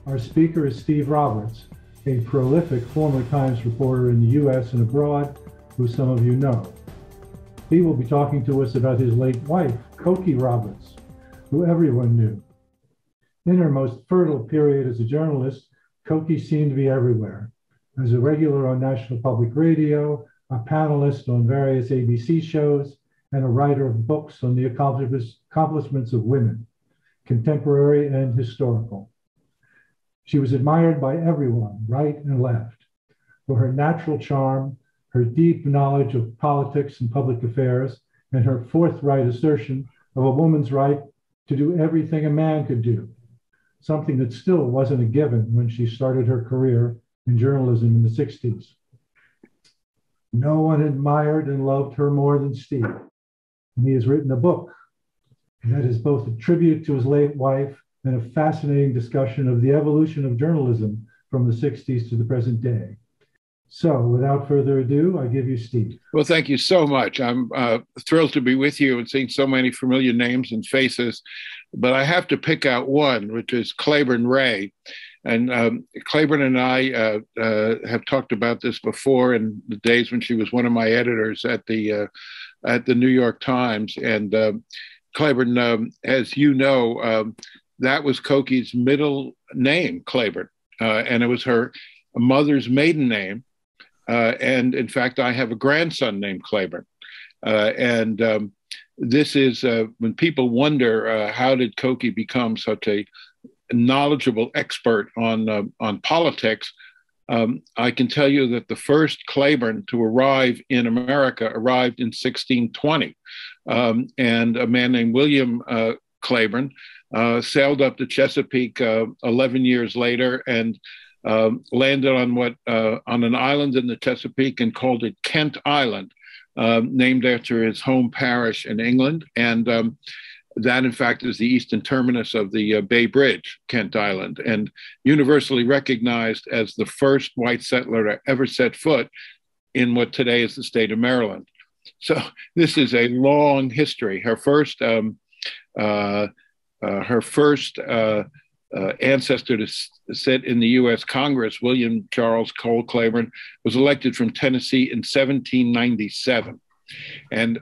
Our speaker is Steve Roberts, a prolific former Times reporter in the U.S. and abroad, who some of you know. He will be talking to us about his late wife, Cokie Roberts, who everyone knew. In her most fertile period as a journalist, Cokie seemed to be everywhere. As a regular on National Public Radio, a panelist on various ABC shows, and a writer of books on the accomplishments of women, contemporary and historical. She was admired by everyone, right and left, for her natural charm, her deep knowledge of politics and public affairs, and her forthright assertion of a woman's right to do everything a man could do, something that still wasn't a given when she started her career in journalism in the 60s. No one admired and loved her more than Steve. And he has written a book that is both a tribute to his late wife and a fascinating discussion of the evolution of journalism from the 60s to the present day. So without further ado, I give you Steve. Well, thank you so much. I'm thrilled to be with you and seeing so many familiar names and faces, but I have to pick out one, which is Claiborne Ray. And Claiborne and I have talked about this before in the days when she was one of my editors at the New York Times. And Claiborne, as you know, that was Cokie's middle name, Claiborne, and it was her mother's maiden name. And in fact, I have a grandson named Claiborne. This is when people wonder, how did Cokie become such a knowledgeable expert on politics? I can tell you that the first Claiborne to arrive in America arrived in 1620. And a man named William Claiborne sailed up to Chesapeake 11 years later and landed on on an island in the Chesapeake and called it Kent Island, named after his home parish in England. And that, in fact, is the eastern terminus of the Bay Bridge, Kent Island, and universally recognized as the first white settler to ever set foot in what today is the state of Maryland. So this is a long history. Her first ancestor to sit in the U.S. Congress, William Charles Cole Claiborne, was elected from Tennessee in 1797. And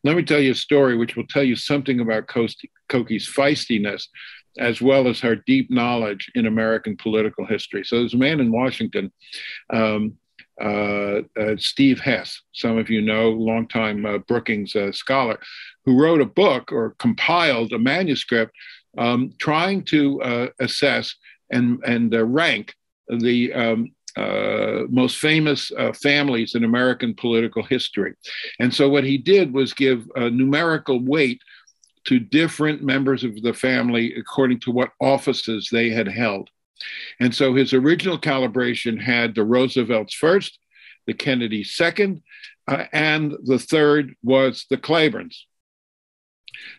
let me tell you a story which will tell you something about Cokie's feistiness, as well as her deep knowledge in American political history. So there's a man in Washington, Steve Hess, some of you know, longtime Brookings scholar, who wrote a book or compiled a manuscript trying to assess and rank the most famous families in American political history. And so what he did was give a numerical weight to different members of the family according to what offices they had held. And so his original calibration had the Roosevelts first, the Kennedys second, and the third was the Claibornes.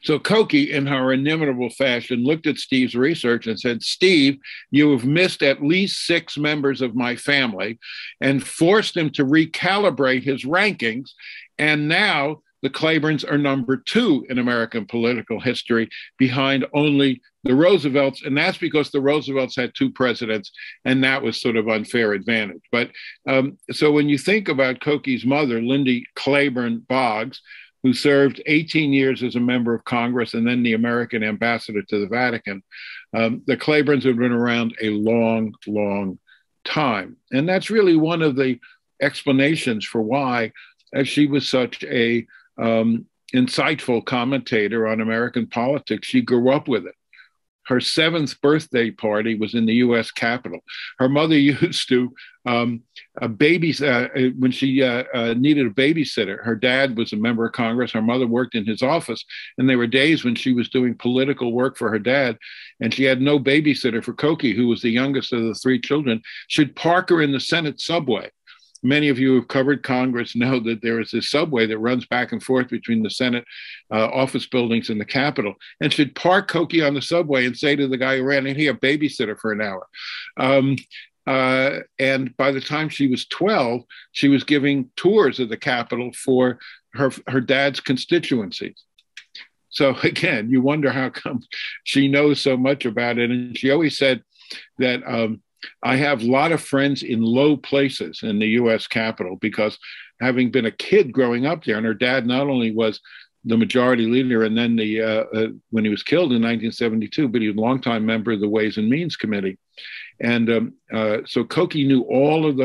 So Cokie, in her inimitable fashion, looked at Steve's research and said, Steve, you have missed at least 6 members of my family, and forced him to recalibrate his rankings. And now the Claibornes are number 2 in American political history, behind only the Roosevelts. And that's because the Roosevelts had 2 presidents, and that was sort of unfair advantage. But so when you think about Cokie's mother, Lindy Claiborne Boggs, who served 18 years as a member of Congress and then the American ambassador to the Vatican, the Claibornes have been around a long, long time. And that's really one of the explanations for why she was such a insightful commentator on American politics. She grew up with it. Her 7th birthday party was in the U.S. Capitol. Her mother used to when she needed a babysitter. Her dad was a member of Congress. Her mother worked in his office, and there were days when she was doing political work for her dad, and she had no babysitter for Cokie, who was the youngest of the 3 children. She'd park her in the Senate subway. Many of you who have covered Congress know that there is this subway that runs back and forth between the Senate office buildings and the Capitol. And she'd park Cokie on the subway and say to the guy who ran in, here, babysitter for an hour. And by the time she was 12, she was giving tours of the Capitol for her dad's constituencies. So again, you wonder how come she knows so much about it. And she always said, that I have a lot of friends in low places in the U.S. Capitol because having been a kid growing up there, and her dad not only was the majority leader and then when he was killed in 1972, but he was a longtime member of the Ways and Means Committee. And so Cokie knew all of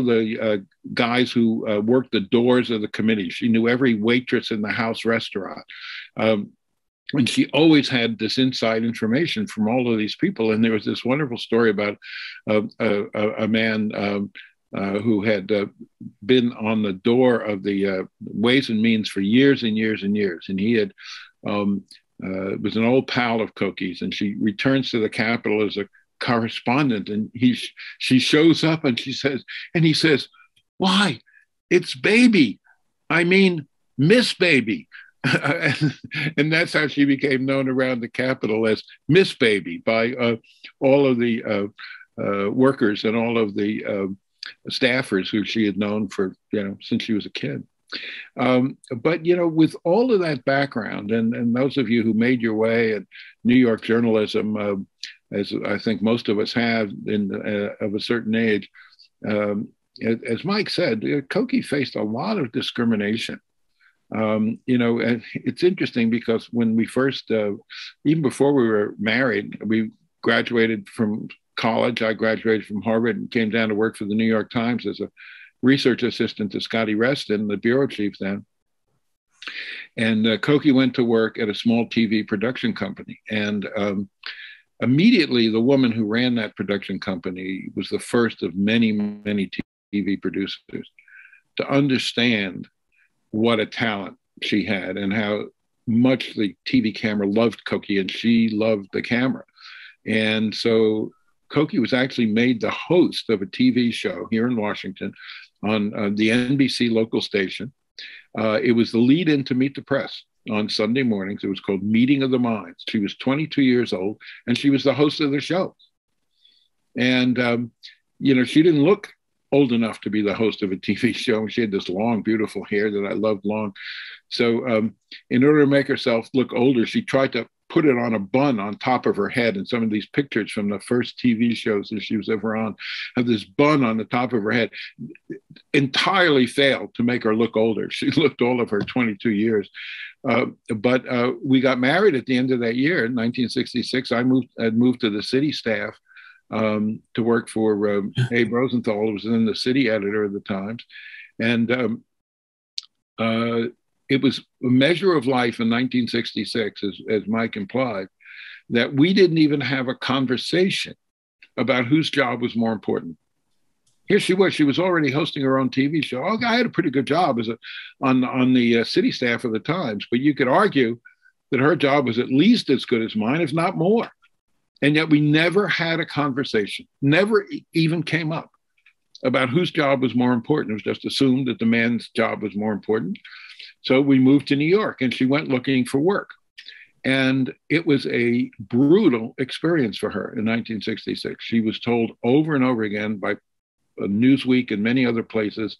the guys who worked the doors of the committee. She knew every waitress in the House restaurant. And she always had this inside information from all of these people. And there was this wonderful story about a man who had been on the door of the Ways and Means for years and years and years. And he had was an old pal of Cokie's, and she returns to the Capitol as a correspondent, and she shows up and he says, "Why, it's Baby. I mean, Miss Baby." And that's how she became known around the Capitol as Miss Baby by all of the workers and all of the staffers who she had known for, since she was a kid. But, with all of that background, and those of you who made your way in New York journalism, as I think most of us have of a certain age, as Mike said, Cokie faced a lot of discrimination. And it's interesting because when we first, even before we were married, we graduated from college. I graduated from Harvard and came down to work for the New York Times as a research assistant to Scotty Reston, the bureau chief then. And Cokie went to work at a small TV production company. And immediately, the woman who ran that production company was the first of many, many TV producers to understand what a talent she had and how much the TV camera loved Cokie, and she loved the camera. And so Cokie was actually made the host of a TV show here in Washington on the NBC local station. It was the lead in to Meet the Press on Sunday mornings. It was called Meeting of the Minds. She was 22 years old, and she was the host of the show. And, she didn't look old enough to be the host of a TV show. She had this long, beautiful hair that I loved long. So in order to make herself look older, she tried to put it on a bun on top of her head. And some of these pictures from the first TV shows that she was ever on have this bun on the top of her head. Entirely failed to make her look older. She looked all of her 22 years. But we got married at the end of that year, in 1966. I had moved to the city staff to work for Abe Rosenthal, who was then the city editor of the Times. And it was a measure of life in 1966, as Mike implied, that we didn't even have a conversation about whose job was more important. Here she was already hosting her own TV show. Oh, I had a pretty good job on the city staff of the Times, but you could argue that her job was at least as good as mine, if not more. And yet we never had a conversation, never even came up about whose job was more important. It was just assumed that the man's job was more important. So we moved to New York, and she went looking for work. And it was a brutal experience for her in 1966. She was told over and over again by Newsweek and many other places,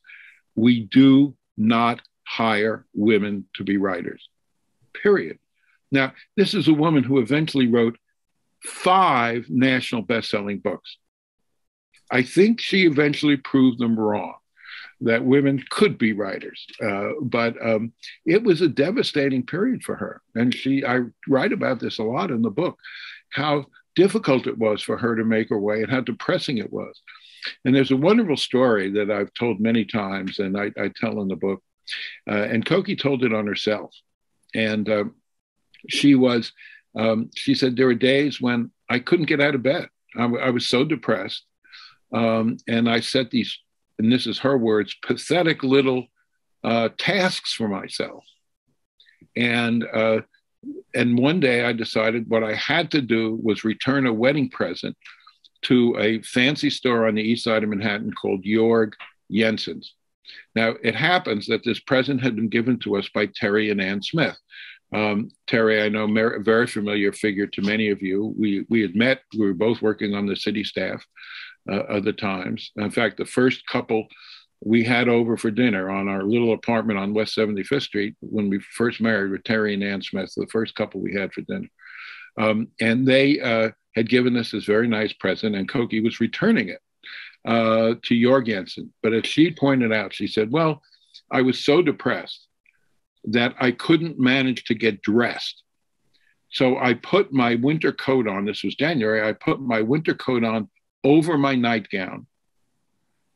we do not hire women to be writers, period. Now, this is a woman who eventually wrote 5 national best-selling books. I think she eventually proved them wrong, that women could be writers. But it was a devastating period for her. And I write about this a lot in the book, how difficult it was for her to make her way and how depressing it was. And there's a wonderful story that I've told many times, and I tell in the book. And Cokie told it on herself. And she said, there were days when I couldn't get out of bed. I was so depressed. And I set these, and this is her words, pathetic little tasks for myself. And one day I decided what I had to do was return a wedding present to a fancy store on the east side of Manhattan called Jorg Jensen's. Now, it happens that this present had been given to us by Terry and Ann Smith. Terry, I know, very familiar figure to many of you. We had met, we were both working on the city staff of the Times. In fact, the first couple we had over for dinner on our little apartment on West 75th Street when we first married with Terry and Ann Smith, the first couple we had for dinner. And they had given us this very nice present, and Cokie was returning it to Jorgensen. But as she pointed out, she said, well, I was so depressed that I couldn't manage to get dressed. So I put my winter coat on. This was January. I put my winter coat on over my nightgown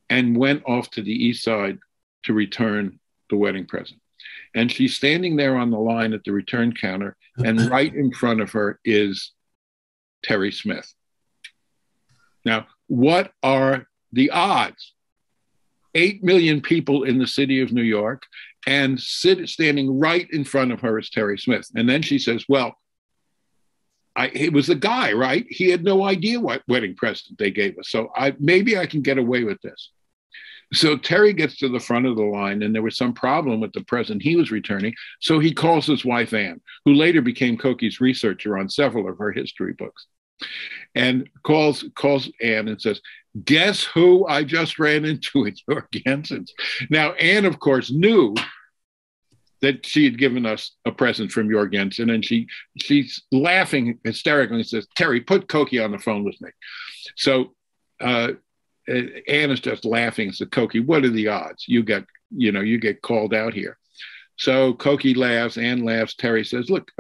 and went off to the east side to return the wedding present. And she's standing there on the line at the return counter, and right in front of her is Terry Smith. Now, what are the odds? 8 million people in the city of New York, and standing right in front of her is Terry Smith. And then she says, well, it was the guy, right? He had no idea what wedding present they gave us. So maybe I can get away with this. So Terry gets to the front of the line, and there was some problem with the present he was returning. So he calls his wife, Anne, who later became Cokie's researcher on several of her history books, and calls Anne and says, guess who I just ran into at Jorgensen's? Now, Anne, of course, knew that she had given us a present from Jorgensen, and she's laughing hysterically and says, Terry, put Cokie on the phone with me. So Anne is just laughing and said, Cokie, what are the odds? You get called out here. So Cokie laughs, Anne laughs, Terry says, look,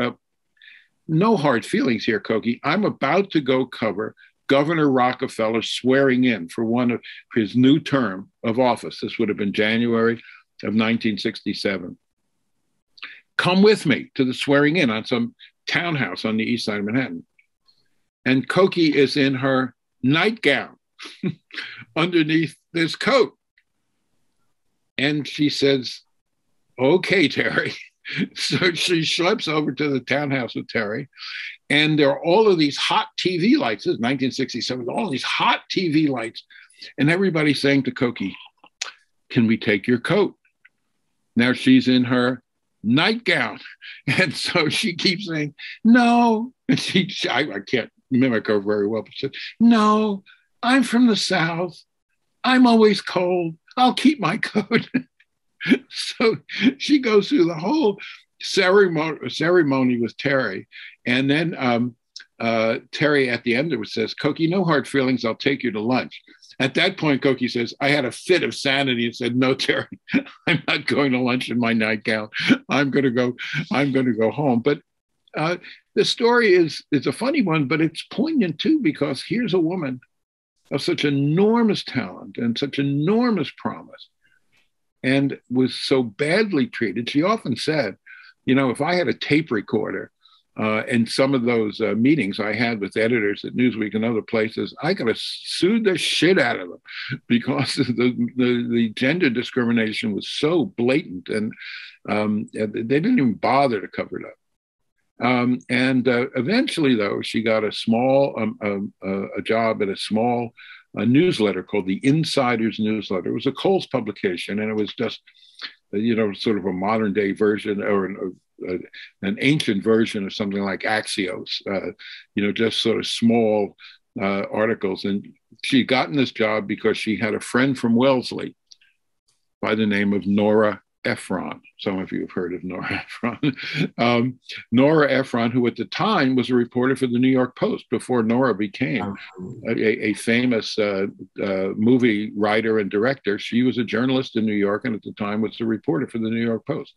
no hard feelings here, Cokie. I'm about to go cover Governor Rockefeller's swearing in for one of his new term of office. This would have been January of 1967. Come with me to the swearing in on some townhouse on the east side of Manhattan. And Cokie is in her nightgown underneath this coat. And she says, okay, Terry. So she schleps over to the townhouse with Terry. And there are all of these hot TV lights. This is 1967, all these hot TV lights. And everybody's saying to Cokie, can we take your coat? Now she's in her nightgown. And so she keeps saying, no. And I can't mimic her very well, but she said, no, I'm from the South. I'm always cold. I'll keep my coat. So she goes through the whole ceremony with Terry. And then Terry at the end of it says, Cokie, no hard feelings. I'll take you to lunch. At that point, Cokie says, I had a fit of sanity and said, no, Terry, I'm not going to lunch in my nightgown. I'm going to go home. But the story is a funny one, but it's poignant too, because here's a woman of such enormous talent and such enormous promise, and was so badly treated. She often said, if I had a tape recorder and some of those meetings I had with editors at Newsweek and other places, I could have sued the shit out of them because the gender discrimination was so blatant, and they didn't even bother to cover it up. Eventually, though, she got a job at a small newsletter called the Insider's Newsletter. It was a Coles publication, and it was just, sort of a modern day version or an ancient version of something like Axios, just sort of small articles. And she'd gotten this job because she had a friend from Wellesley by the name of Nora Ephron. Some of you have heard of Nora Ephron. Nora Ephron, who at the time was a reporter for the New York Post before Nora became a famous movie writer and director. She was a journalist in New York, and at the time was a reporter for the New York Post.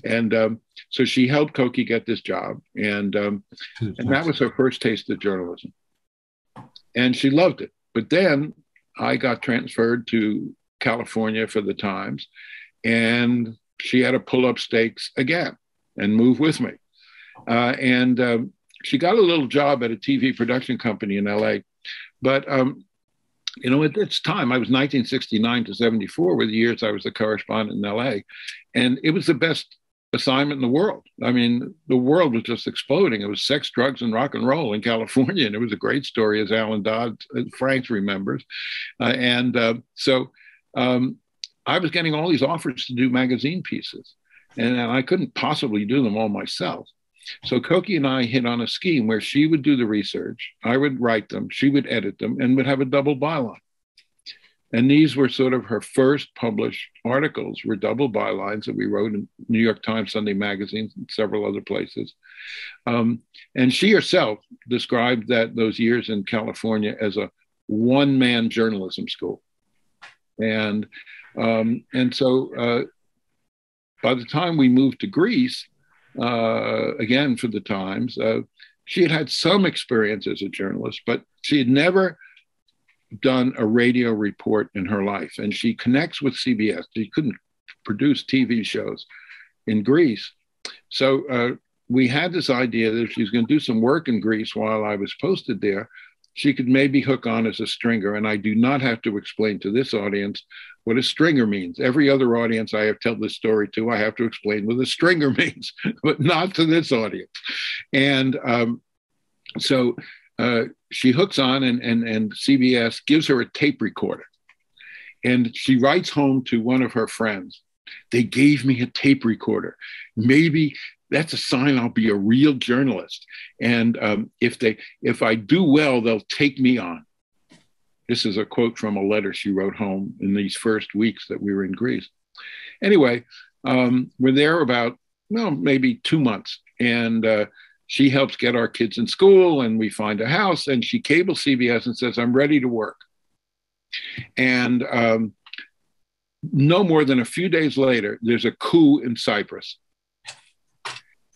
And so she helped Cokie get this job, and that was her first taste of journalism. And she loved it. But then I got transferred to California for the Times, and she had to pull up stakes again and move with me. She got a little job at a TV production company in LA. But, at this time, I was 1969 to 74 were the years I was a correspondent in LA. And it was the best assignment in the world. I mean, the world was just exploding. It was sex, drugs, and rock and roll in California. And it was a great story, as Alan Dodd Franks remembers. So I was getting all these offers to do magazine pieces, and I couldn't possibly do them all myself. So Cokie and I hit on a scheme where she would do the research, I would write them, she would edit them, and would have a double byline. And these were sort of her first published articles, were double bylines that we wrote in New York Times, Sunday Magazine, and several other places. And she herself described those years in California as a one-man journalism school. And so by the time we moved to Greece, again for the Times, she had some experience as a journalist, but she had never done a radio report in her life. And she connects with CBS. She couldn't produce TV shows in Greece. So we had this idea that if she was going to do some work in Greece while I was posted there, she could maybe hook on as a stringer. And I do not have to explain to this audience what a stringer means. Every other audience I have told this story to, I have to explain what a stringer means, but not to this audience. And so she hooks on, and CBS gives her a tape recorder. And she writes home to one of her friends, "They gave me a tape recorder. Maybe that's a sign I'll be a real journalist. And if I do well, they'll take me on." This is a quote from a letter she wrote home in these first weeks that we were in Greece. Anyway, we're there about, maybe 2 months. And she helps get our kids in school, and we find a house, and she cables CBS and says, "I'm ready to work." And no more than a few days later, there's a coup in Cyprus.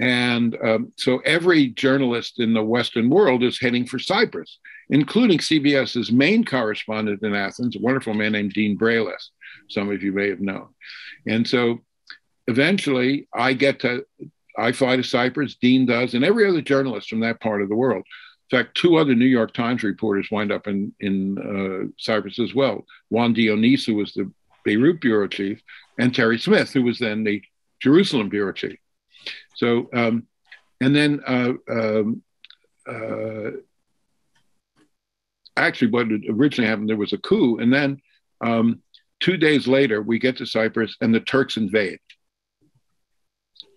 And so every journalist in the Western world is heading for Cyprus, including CBS's main correspondent in Athens, a wonderful man named Dean Brayles, some of you may have known. And so eventually I fly to Cyprus, Dean does, and every other journalist from that part of the world. In fact, 2 other New York Times reporters wind up in Cyprus as well. Juan Dionis, who was the Beirut bureau chief, and Terry Smith, who was then the Jerusalem bureau chief. So, and then actually what originally happened, there was a coup. And then 2 days later, we get to Cyprus and the Turks invade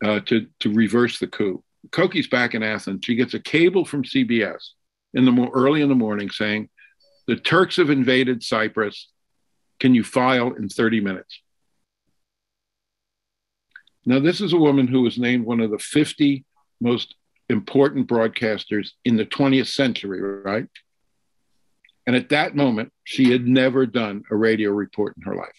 to reverse the coup. Cokie's back in Athens. She gets a cable from CBS early in the morning saying, "The Turks have invaded Cyprus. Can you file in 30 minutes?" Now, this is a woman who was named one of the 50 most important broadcasters in the 20th century, right? And at that moment, she had never done a radio report in her life.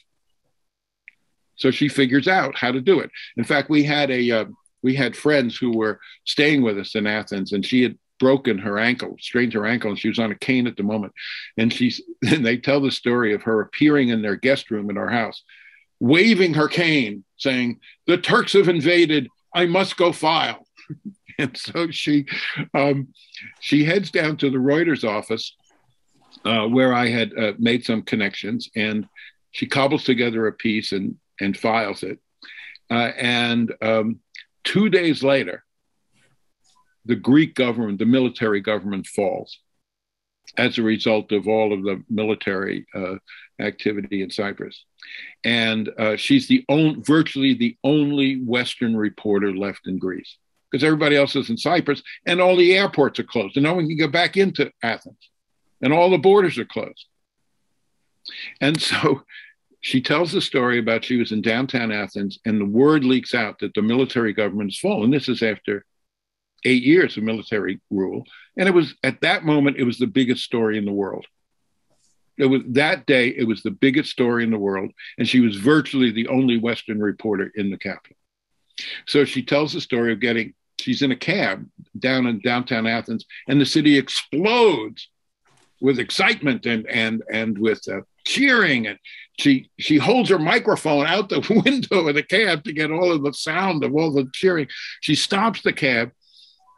So she figures out how to do it. In fact, we had friends who were staying with us in Athens, and she had broken her ankle, strained her ankle, and she was on a cane at the moment. And they tell the story of her appearing in their guest room in our house, waving her cane, saying, "The Turks have invaded. I must go file." And so she heads down to the Reuters office where I had made some connections, and she cobbles together a piece and files it. And 2 days later, the Greek government, the military government, falls as a result of all of the military activity in Cyprus. And she's virtually the only Western reporter left in Greece, because everybody else is in Cyprus, and all the airports are closed, and no one can get back into Athens, and all the borders are closed. And so she tells the story about she was in downtown Athens, and the word leaks out that the military government has fallen. This is after 8 years of military rule. And it was, at that moment, it was the biggest story in the world. It was that day, it was the biggest story in the world. And she was virtually the only Western reporter in the capital. So she tells the story of she's in a cab down in downtown Athens, and the city explodes with excitement and with cheering. And she holds her microphone out the window of the cab to get all of the sound of all the cheering. She stops the cab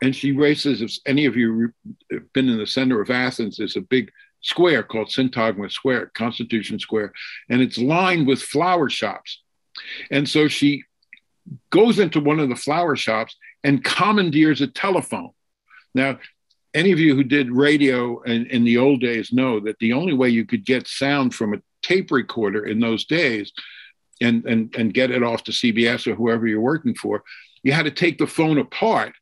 and she races. If any of you have been in the center of Athens, there's a big square called Syntagma Square, Constitution Square, and it's lined with flower shops. And so she goes into one of the flower shops and commandeers a telephone. Now, any of you who did radio in the old days know that the only way you could get sound from a tape recorder in those days and get it off to CBS or whoever you're working for, you had to take the phone apart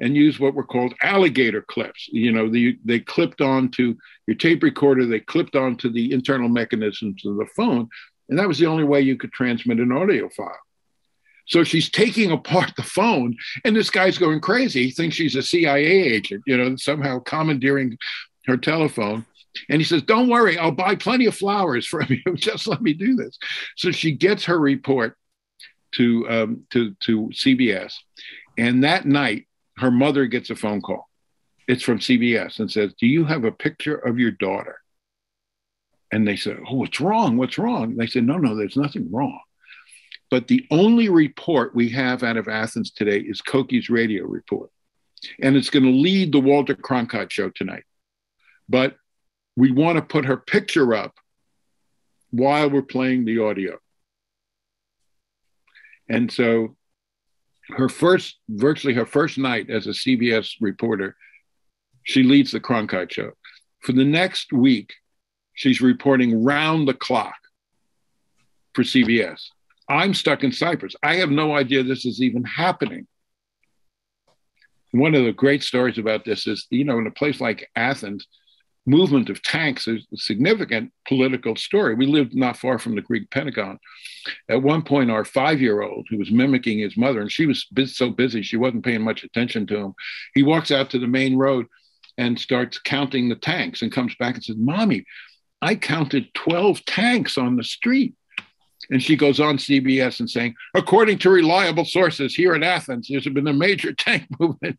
and used what were called alligator clips. They clipped onto your tape recorder, they clipped onto the internal mechanisms of the phone, and that was the only way you could transmit an audio file. So she's taking apart the phone, and this guy's going crazy. He thinks she's a CIA agent, somehow commandeering her telephone. And he says, "Don't worry, I'll buy plenty of flowers from you. Just let me do this." So she gets her report to CBS. And that night, her mother gets a phone call. It's from CBS and says, "Do you have a picture of your daughter?" And they said, "Oh, what's wrong? What's wrong?" And they said, No, there's nothing wrong. But the only report we have out of Athens today is Cokie's radio report. And it's going to lead the Walter Cronkite show tonight. But we want to put her picture up while we're playing the audio. And so virtually her first night as a CBS reporter, she leads the Cronkite show. For the next week, she's reporting round the clock for CBS. I'm stuck in Cyprus. I have no idea this is even happening. One of the great stories about this is, in a place like Athens, movement of tanks is a significant political story. We lived not far from the Greek Pentagon. At one point, our 5-year-old, who was mimicking his mother, and she was so busy, she wasn't paying much attention to him. He walks out to the main road and starts counting the tanks and comes back and says, "Mommy, I counted 12 tanks on the street." And she goes on CBS and saying, "According to reliable sources here in Athens, there's been a major tank movement."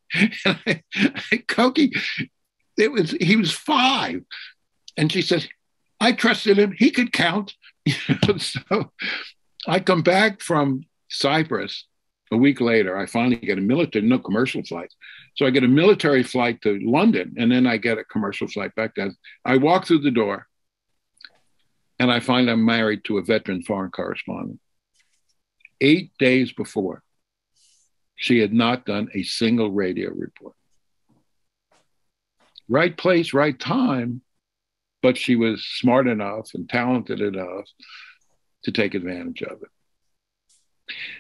Cokie, he was 5. And she says, "I trusted him. He could count." So I come back from Cyprus a week later. I finally get no commercial flights. So I get a military flight to London, and then I get a commercial flight back down. I walk through the door, and I find I'm married to a veteran foreign correspondent. 8 days before, she had not done a single radio report. Right place, right time, but she was smart enough and talented enough to take advantage of it.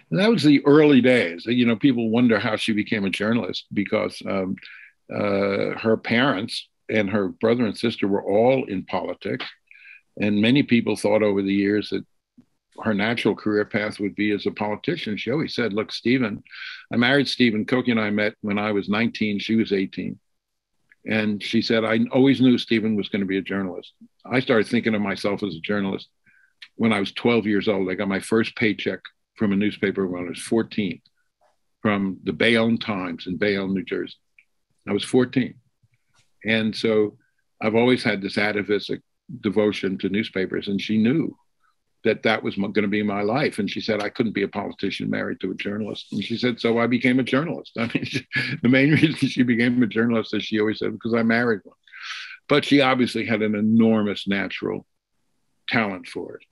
And that was the early days. People wonder how she became a journalist because her parents and her brother and sister were all in politics. And many people thought over the years that her natural career path would be as a politician. She always said, "Look, Stephen," I married Stephen. Cokie and I met when I was 19. She was 18. And she said, "I always knew Stephen was going to be a journalist." I started thinking of myself as a journalist when I was 12 years old. I got my first paycheck from a newspaper when I was 14, from the Bayonne Times in Bayonne, New Jersey. I was 14. And so I've always had this atavistic devotion to newspapers, and she knew that was going to be my life. And she said, "I couldn't be a politician married to a journalist." And she said, "So I became a journalist." I mean, the main reason she became a journalist, as she always said, because I married one. But she obviously had an enormous natural talent for it.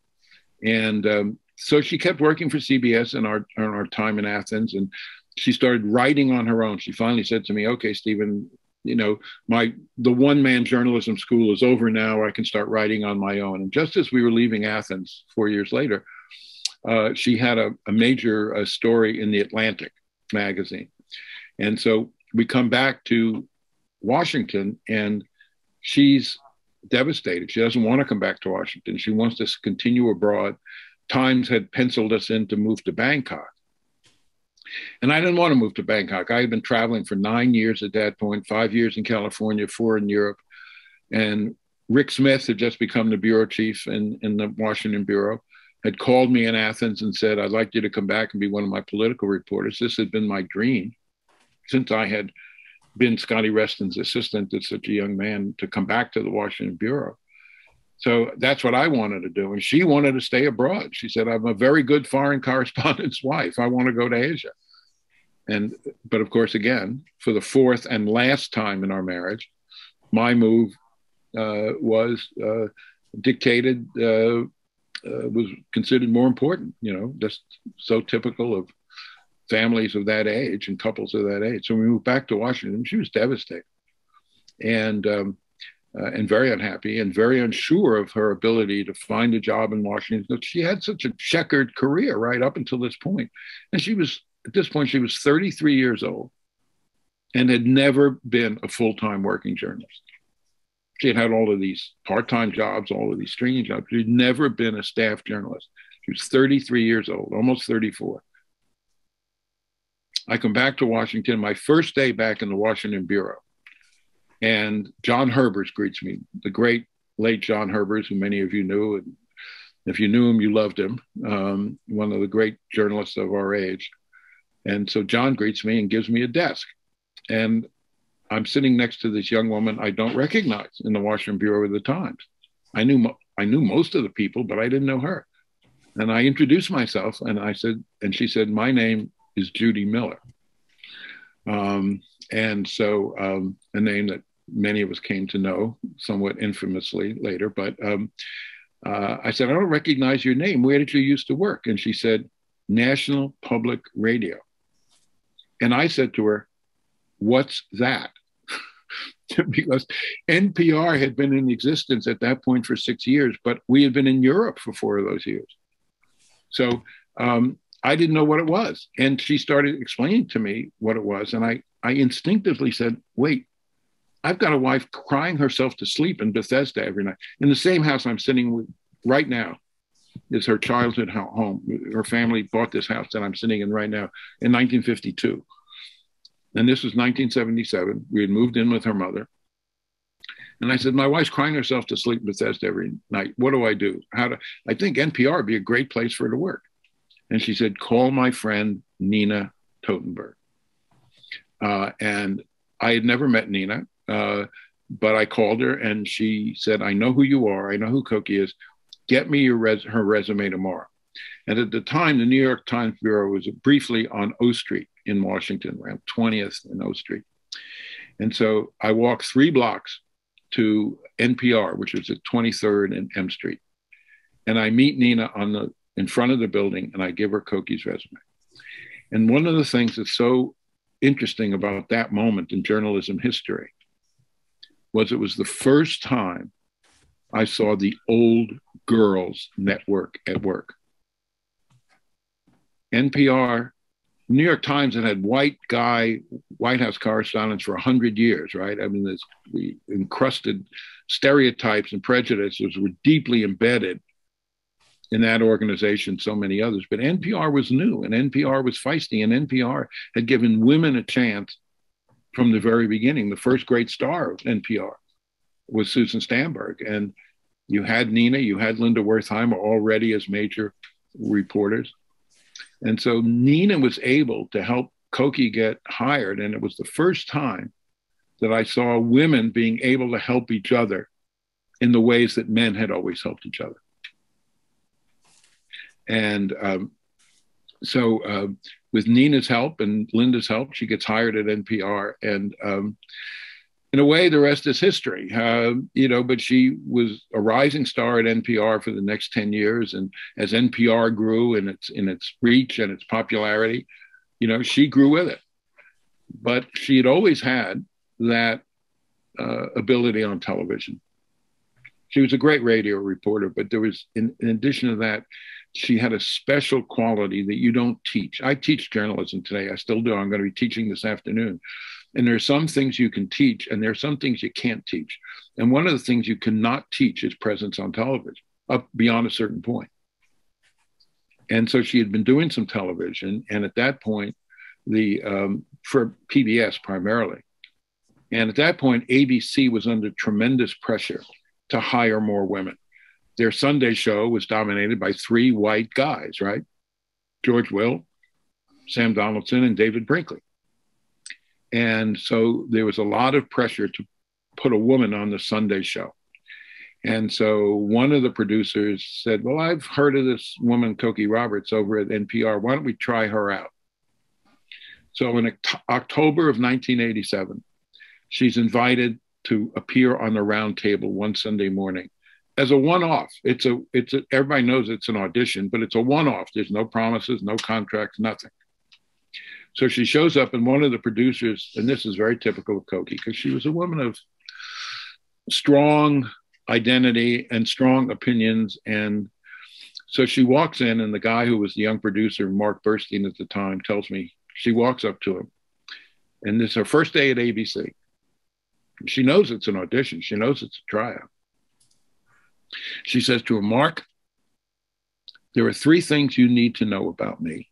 And so she kept working for CBS in our time in Athens, and she started writing on her own. She finally said to me, "Okay, Stephen, the one-man journalism school is over now. I can start writing on my own." And just as we were leaving Athens 4 years later, she had a major story in the Atlantic magazine. And so we come back to Washington, and she's devastated. She doesn't want to come back to Washington. She wants to continue abroad. Times had penciled us in to move to Bangkok. And I didn't want to move to Bangkok. I had been traveling for 9 years at that point, 5 years in California, 4 in Europe. And Rick Smith had just become the bureau chief in the Washington Bureau, had called me in Athens and said, "I'd like you to come back and be one of my political reporters." This had been my dream since I had been Scotty Reston's assistant as such a young man, to come back to the Washington Bureau. So that's what I wanted to do. And she wanted to stay abroad. She said, "I'm a very good foreign correspondent's wife. I want to go to Asia." But of course, again, for the fourth and last time in our marriage, my move was dictated, was considered more important, just so typical of families of that age and couples of that age. So we moved back to Washington. She was devastated and very unhappy and very unsure of her ability to find a job in Washington. She had such a checkered career right up until this point. And at this point, she was 33 years old. and had never been a full-time working journalist. She had had all of these part-time jobs, all of these stringing jobs. She'd never been a staff journalist. She was 33 years old, almost 34. I come back to Washington, my first day back in the Washington Bureau. And John Herbers greets me, the great late John Herbers, who many of you knew. And if you knew him, you loved him. One of the great journalists of our age. And so John greets me and gives me a desk. And I'm sitting next to this young woman I don't recognize in the Washington Bureau of the Times. I knew most of the people, but I didn't know her. And I introduced myself, and I said, and she said, my name is Judy Miller. And so a name that many of us came to know somewhat infamously later. But I said, I don't recognize your name. Where did you used to work? And she said, National Public Radio. And I said to her, what's that? Because NPR had been in existence at that point for 6 years, but we had been in Europe for 4 of those years. So I didn't know what it was. And she started explaining to me what it was. And I instinctively said, wait, I've got a wife crying herself to sleep in Bethesda every night. In the same house I'm sitting with right now is her childhood home. Her family bought this house that I'm sitting in right now in 1952. And this was 1977. We had moved in with her mother. And I said, my wife's crying herself to sleep in Bethesda every night. What do I do? I think NPR would be a great place for her to work. And she said, call my friend, Nina Totenberg. And I had never met Nina, but I called her and she said, I know who you are. I know who Cokie is. Get me her resume tomorrow. And at the time, the New York Times Bureau was briefly on O Street in Washington, around 20th and O Street. And so I walked 3 blocks to NPR, which was at 23rd and M Street. And I meet Nina in front of the building, and I give her Cokie's resume. And one of the things that's so interesting about that moment in journalism history was it was the first time I saw the old girls network at work. NPR, New York Times had white guy White House correspondents for 100 years, right? I mean, the encrusted stereotypes and prejudices were deeply embedded in that organization, so many others. But NPR was new, and NPR was feisty, and NPR had given women a chance from the very beginning. The first great star of NPR was Susan Stamberg. And you had Nina, you had Linda Wertheimer already as major reporters. And so Nina was able to help Cokie get hired. And it was the first time that I saw women being able to help each other in the ways that men had always helped each other. And so with Nina's help and Linda's help, she gets hired at NPR. And in a way, the rest is history, but she was a rising star at NPR for the next 10 years. And as NPR grew in its reach and its popularity, she grew with it. But she had always had that ability on television. She was a great radio reporter, but there was, in addition to that, she had a special quality that you don't teach. I teach journalism today. I still do. I'm going to be teaching this afternoon. And there are some things you can teach, and there are some things you can't teach. And one of the things you cannot teach is presence on television, up beyond a certain point. And so she had been doing some television, and at that point, for PBS primarily. And at that point, ABC was under tremendous pressure to hire more women. Their Sunday show was dominated by 3 white guys, right? George Will, Sam Donaldson, and David Brinkley. And so there was a lot of pressure to put a woman on the Sunday show. And so one of the producers said, well, I've heard of this woman, Cokie Roberts, over at NPR. Why don't we try her out? So in October of 1987, she's invited to appear on the round table one Sunday morning as a one-off. Everybody knows it's an audition, but it's a one-off. There's no promises, no contracts, nothing. So she shows up, and one of the producers, and this is very typical of Cokie, because she was a woman of strong identity and strong opinions. And so she walks in, and the guy who was the young producer, Mark Burstein at the time, tells me, she walks up to him And this is her first day at ABC. She knows it's an audition. She knows it's a tryout. She says to him, Mark, there are 3 things you need to know about me.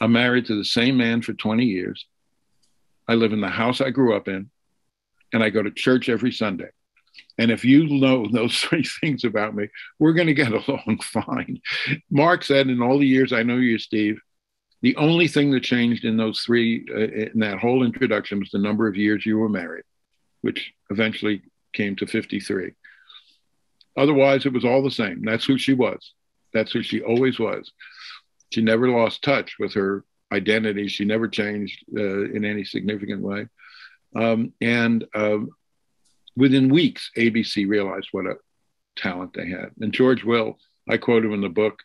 I'm married to the same man for 20 years. I live in the house I grew up in, and I go to church every Sunday. And if you know those 3 things about me, we're going to get along fine. Mark said, in all the years I know you, Steve, the only thing that changed in those 3, in that whole introduction, was the number of years you were married, which eventually came to 53. Otherwise, it was all the same. That's who she was. That's who she always was. She never lost touch with her identity. She never changed in any significant way. Within weeks, ABC realized what a talent they had. And George Will, I quote him in the book,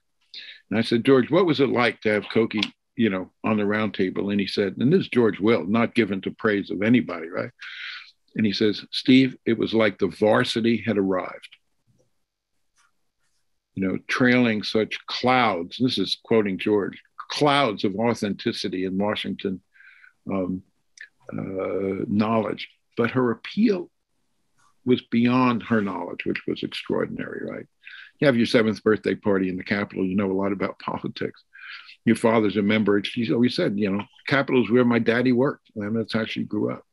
and I said, George, what was it like to have Cokie, on the round table? And he said, and this is George Will, not given to praise of anybody, right? And he says, Steve, it was like the varsity had arrived. Trailing such clouds, this is quoting George, clouds of authenticity in Washington knowledge. But her appeal was beyond her knowledge, which was extraordinary, right? You have your 7th birthday party in the Capitol, you know a lot about politics. Your father's a member. She's always said, Capitol is where my daddy worked, and that's how she grew up.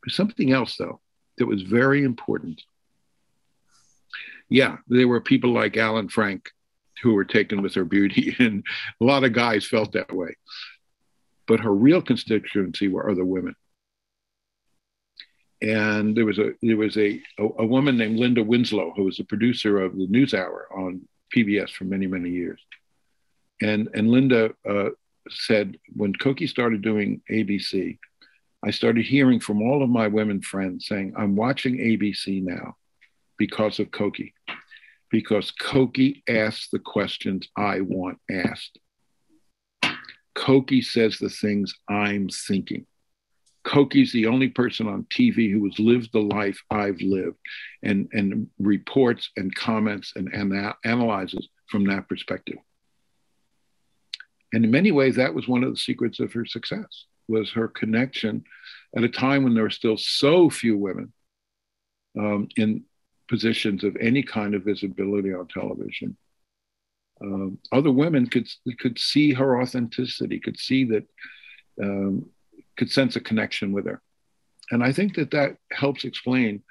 But something else, though, that was very important. Yeah, there were people like Alan Frank who were taken with her beauty, and a lot of guys felt that way. But her real constituency were other women. And there was a woman named Linda Winslow, who was the producer of the NewsHour on PBS for many, many years. And Linda said, when Cokie started doing ABC, I started hearing from all of my women friends saying, I'm watching ABC now because of Cokie, because Cokie asks the questions I want asked. Cokie says the things I'm thinking. Cokie's the only person on TV who has lived the life I've lived, and reports and comments and analyzes from that perspective. And in many ways, that was one of the secrets of her success, was her connection at a time when there were still so few women in positions of any kind of visibility on television. Other women could see her authenticity, could see that, could sense a connection with her. And I think that helps explain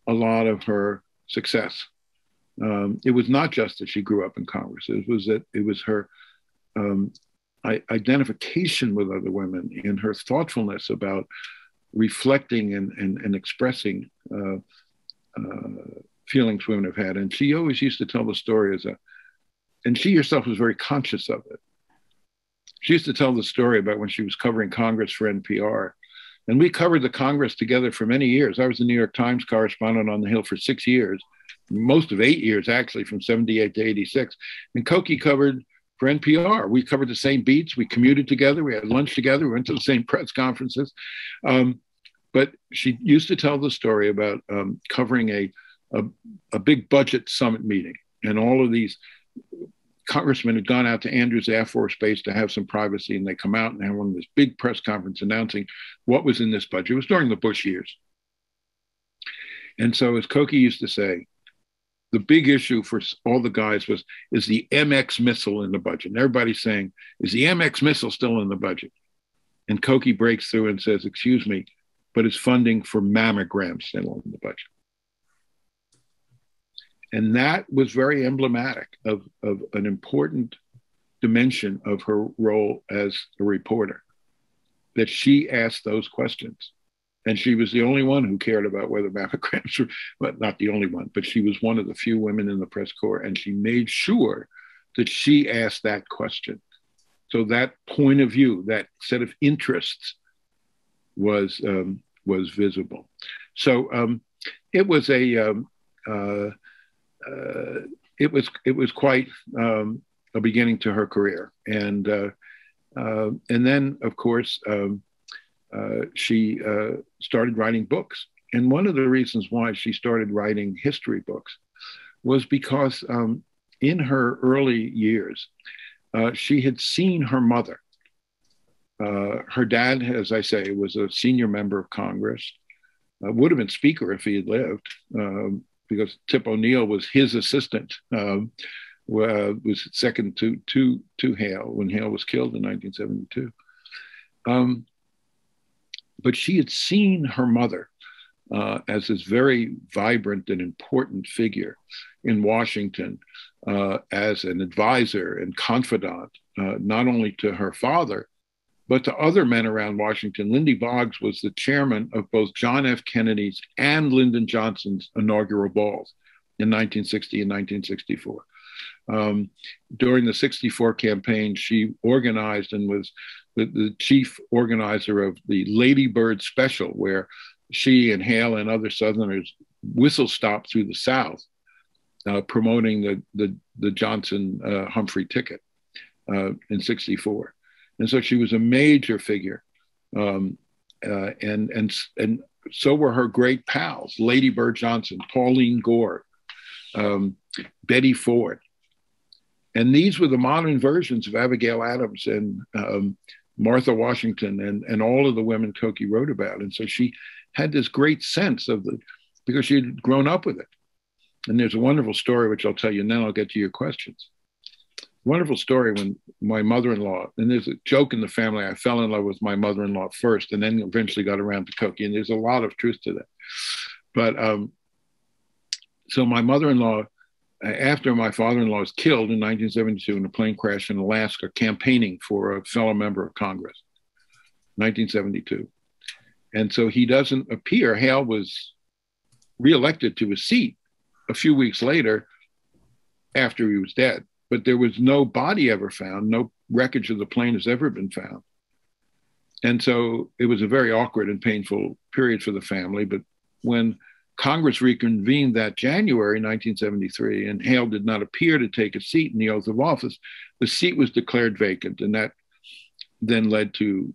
a lot of her success. It was not just that she grew up in Congress. It was her identification with other women and her thoughtfulness about reflecting and expressing feelings women have had. And she always used to tell the story and she herself was very conscious of it. She used to tell the story about when she was covering Congress for NPR. And we covered the Congress together for many years. I was the New York Times correspondent on the Hill for 6 years, most of 8 years, actually, from 78 to 86. And Cokie covered for NPR. We covered the same beats. We commuted together. We had lunch together. We went to the same press conferences. But she used to tell the story about covering a big budget summit meeting. And all of these congressmen had gone out to Andrews Air Force Base to have some privacy, and they come out and have one of this big press conference announcing what was in this budget. It was during the Bush years. And so, as Cokie used to say, the big issue for all the guys is the MX missile in the budget. And everybody's saying, is the MX missile still in the budget? And Cokie breaks through and says, excuse me, but is funding for mammograms still in the budget? And that was very emblematic of an important dimension of her role as a reporter, that she asked those questions. And she was the only one who cared about whether mammograms were, well, not the only one, but she was one of the few women in the press corps. And she made sure that she asked that question. So that point of view, that set of interests was visible. So it was it was quite a beginning to her career, and then of course she started writing books. And one of the reasons why she started writing history books was because in her early years she had seen her mother Her dad, as I say, was a senior member of Congress, would have been Speaker if he had lived, because Tip O'Neill was his assistant, was second to Hale when Hale was killed in 1972. But she had seen her mother as this very vibrant and important figure in Washington, as an advisor and confidant, not only to her father, but to other men around Washington. Lindy Boggs was the chairman of both John F. Kennedy's and Lyndon Johnson's inaugural balls in 1960 and 1964. During the 64 campaign, she organized and was the chief organizer of the Lady Bird Special, where she and Hale and other Southerners whistle stopped through the South, promoting the Johnson Humphrey ticket in 64. And so she was a major figure. And so were her great pals, Lady Bird Johnson, Pauline Gore, Betty Ford. And these were the modern versions of Abigail Adams and Martha Washington and all of the women Cokie wrote about. And so she had this great sense of because she had grown up with it. And there's a wonderful story, which I'll tell you now, I'll get to your questions. Wonderful story when my mother-in-law, and there's a joke in the family, I fell in love with my mother-in-law first and then eventually got around to Cokie, and there's a lot of truth to that. But so my mother-in-law, after my father-in-law was killed in 1972 in a plane crash in Alaska, campaigning for a fellow member of Congress, 1972. And so he doesn't appear. Hale was reelected to his seat a few weeks later after he was dead. But there was no body ever found. No wreckage of the plane has ever been found. And so it was a very awkward and painful period for the family. But when Congress reconvened that January 1973, and Hale did not appear to take a seat in the oath of office, the seat was declared vacant. And that then led to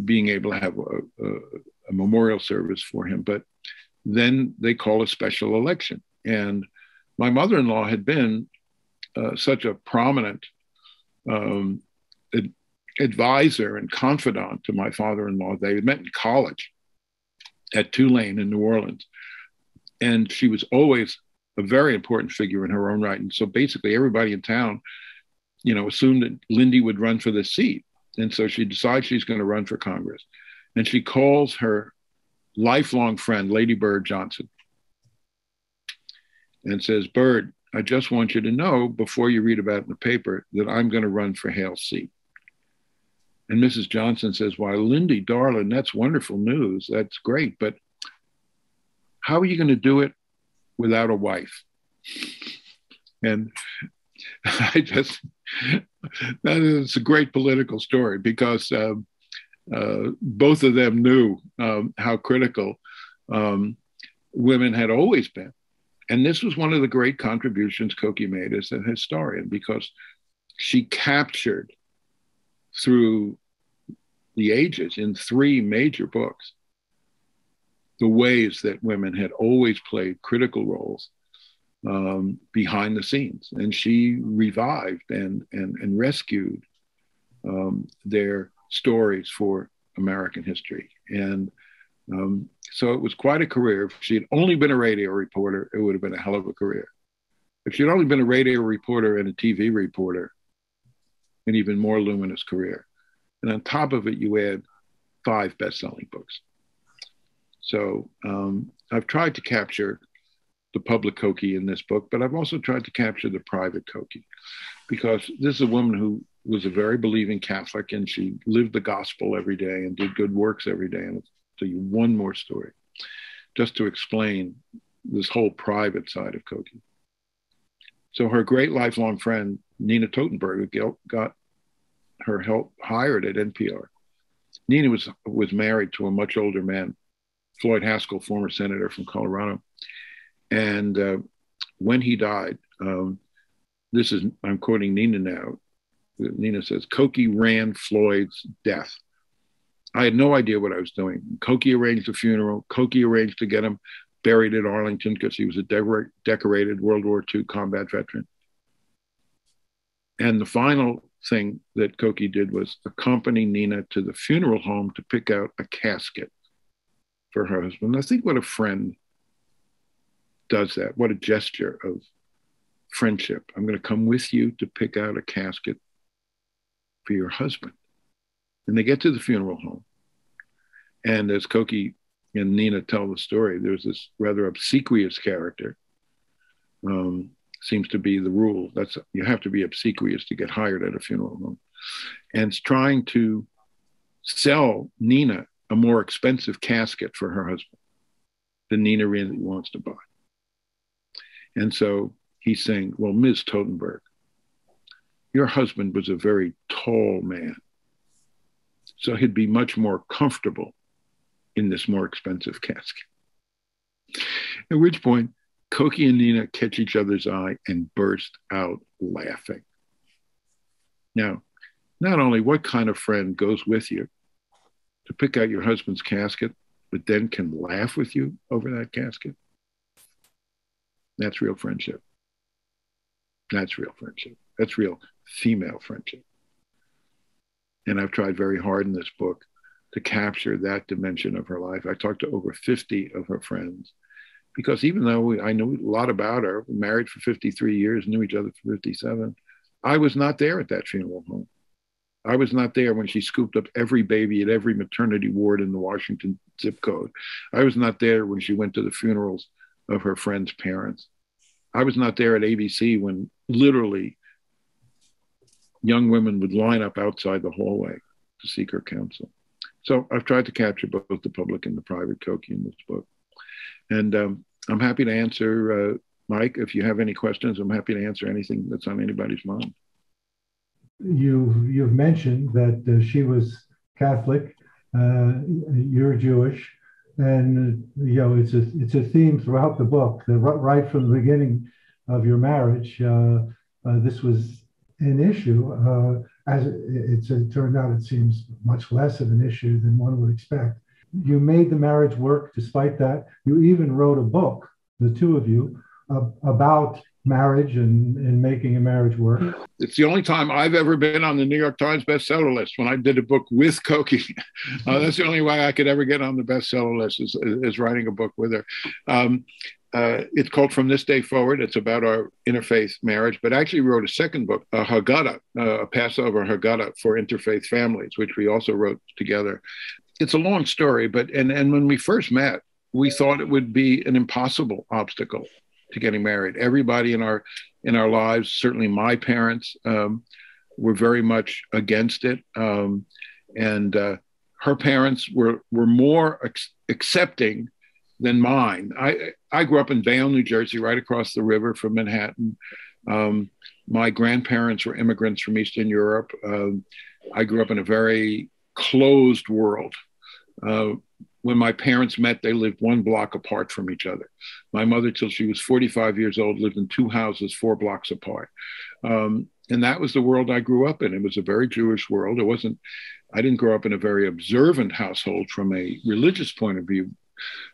being able to have a memorial service for him. But then they call a special election. And my mother-in-law had been such a prominent advisor and confidant to my father-in-law. They had met in college at Tulane in New Orleans. And she was always a very important figure in her own right. And so basically everybody in town, assumed that Lindy would run for the seat. And so she decides she's going to run for Congress. And she calls her lifelong friend, Lady Bird Johnson, and says, "Bird, I just want you to know before you read about it in the paper that I'm going to run for Hale's seat." And Mrs. Johnson says, "Why, Lindy, darling, that's wonderful news. That's great. But how are you going to do it without a wife?" And it's a great political story because both of them knew how critical women had always been. And this was one of the great contributions Cokie made as a historian, because she captured through the ages in 3 major books the ways that women had always played critical roles behind the scenes. And she revived and rescued their stories for American history. And so it was quite a career. If she had only been a radio reporter, it would have been a hell of a career. If she'd only been a radio reporter and a TV reporter, an even more luminous career. And on top of it, you add 5 best-selling books. So I've tried to capture the public Cokie in this book, but I've also tried to capture the private Cokie, because this is a woman who was a very believing Catholic, and she lived the gospel every day and did good works every day. And I'll tell you one more story just to explain this whole private side of Cokie. So her great lifelong friend, Nina Totenberg, got her help hired at NPR. Nina was married to a much older man, Floyd Haskell, former senator from Colorado. And when he died, I'm quoting Nina now. Nina says, "Cokie ran Floyd's death. I had no idea what I was doing. Cokie arranged the funeral. Cokie arranged to get him buried at Arlington because he was a decorated World War II combat veteran. And the final thing that Cokie did was accompany Nina to the funeral home to pick out a casket for her husband. I think what a friend does that. What a gesture of friendship. I'm going to come with you to pick out a casket for your husband. And they get to the funeral home. And as Cokie and Nina tell the story, there's this rather obsequious character. Seems to be the rule. That's, you have to be obsequious to get hired at a funeral home. And it's trying to sell Nina a more expensive casket for her husband than Nina really wants to buy. And so he's saying, well, Ms. Totenberg, your husband was a very tall man, so he'd be much more comfortable in this more expensive casket. At which point, Cokie and Nina catch each other's eye and burst out laughing. Now, not only what kind of friend goes with you to pick out your husband's casket, but then can laugh with you over that casket? That's real friendship. That's real friendship. That's real female friendship. And I've tried very hard in this book to capture that dimension of her life. I talked to over 50 of her friends, because even though I knew a lot about her, we married for 53 years, knew each other for 57, I was not there at that funeral home. I was not there when she scooped up every baby at every maternity ward in the Washington zip code. I was not there when she went to the funerals of her friends' parents. I was not there at ABC when literally young women would line up outside the hallway to seek her counsel. So I've tried to capture both the public and the private Cokie in this book. And I'm happy to answer, Mike, if you have any questions, I'm happy to answer anything that's on anybody's mind. You've mentioned that she was Catholic, you're Jewish, and it's a theme throughout the book. Right from the beginning of your marriage, this was an issue. As it turned out, it seems much less of an issue than one would expect. You made the marriage work despite that. You even wrote a book, the two of you, about marriage and making a marriage work. It's the only time I've ever been on the New York Times bestseller list, when I did a book with Cokie. That's the only way I could ever get on the bestseller list, is writing a book with her. It's called From This Day Forward. It's about our interfaith marriage, but I actually wrote a second book, a Haggadah, a Passover Haggadah for interfaith families, which we also wrote together. It's a long story, but and when we first met, we thought it would be an impossible obstacle to getting married. Everybody in our lives, certainly my parents, were very much against it, and her parents were more accepting than mine. I grew up in Bayonne, New Jersey, right across the river from Manhattan. My grandparents were immigrants from Eastern Europe. I grew up in a very closed world. When my parents met, they lived one block apart from each other. My mother, till she was 45 years old, lived in two houses 4 blocks apart. And that was the world I grew up in. It was a very Jewish world. I didn't grow up in a very observant household from a religious point of view,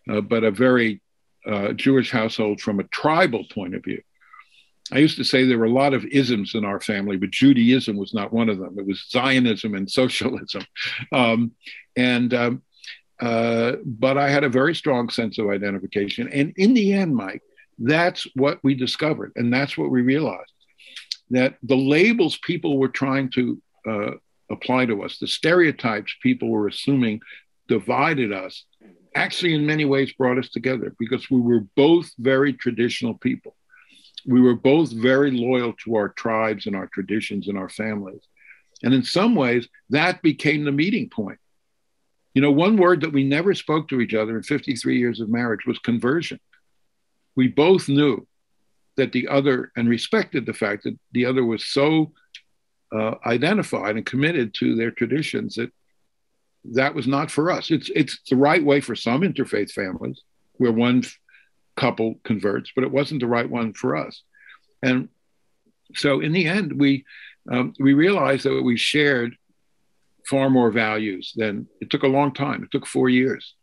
but a very Jewish household from a tribal point of view. I used to say there were a lot of isms in our family, but Judaism was not one of them. It was Zionism and socialism. But I had a very strong sense of identification. And in the end, Mike, that's what we discovered. And that's what we realized, that the labels people were trying to apply to us, the stereotypes people were assuming divided us, actually in many ways brought us together, because we were both very traditional people. We were both very loyal to our tribes and our traditions and our families. And in some ways, that became the meeting point. You know, one word that we never spoke to each other in 53 years of marriage was conversion. We both knew that the other, and respected the fact that the other was so identified and committed to their traditions, that that was not for us. It's the right way for some interfaith families where one couple converts, but it wasn't the right one for us. And so in the end, we realized that we shared far more values than, it took a long time. It took 4 years.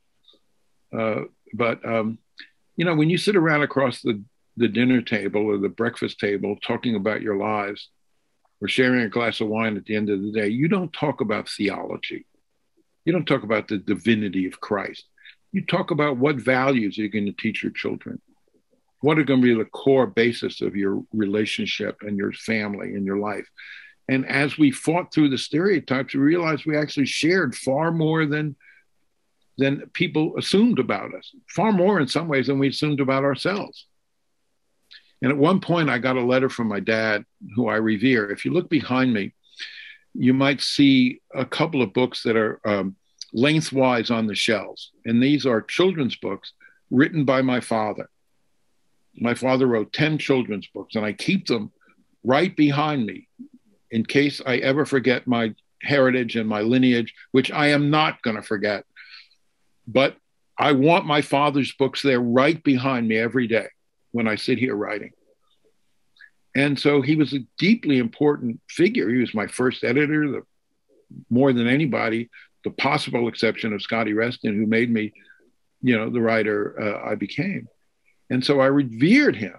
But you know, when you sit around across the dinner table or the breakfast table talking about your lives, or sharing a glass of wine at the end of the day, you don't talk about theology. You don't talk about the divinity of Christ. You talk about what values you're going to teach your children. What are going to be the core basis of your relationship and your family and your life? And as we fought through the stereotypes, we realized we actually shared far more than people assumed about us, far more in some ways than we assumed about ourselves. And at one point, I got a letter from my dad, who I revere. If you look behind me, you might see a couple of books that are lengthwise on the shelves. And these are children's books written by my father. My father wrote 10 children's books, and I keep them right behind me in case I ever forget my heritage and my lineage, which I am not going to forget. But I want my father's books there right behind me every day when I sit here writing. And so he was a deeply important figure. He was my first editor, more than anybody, the possible exception of Scotty Reston, who made me, the writer I became. And so I revered him.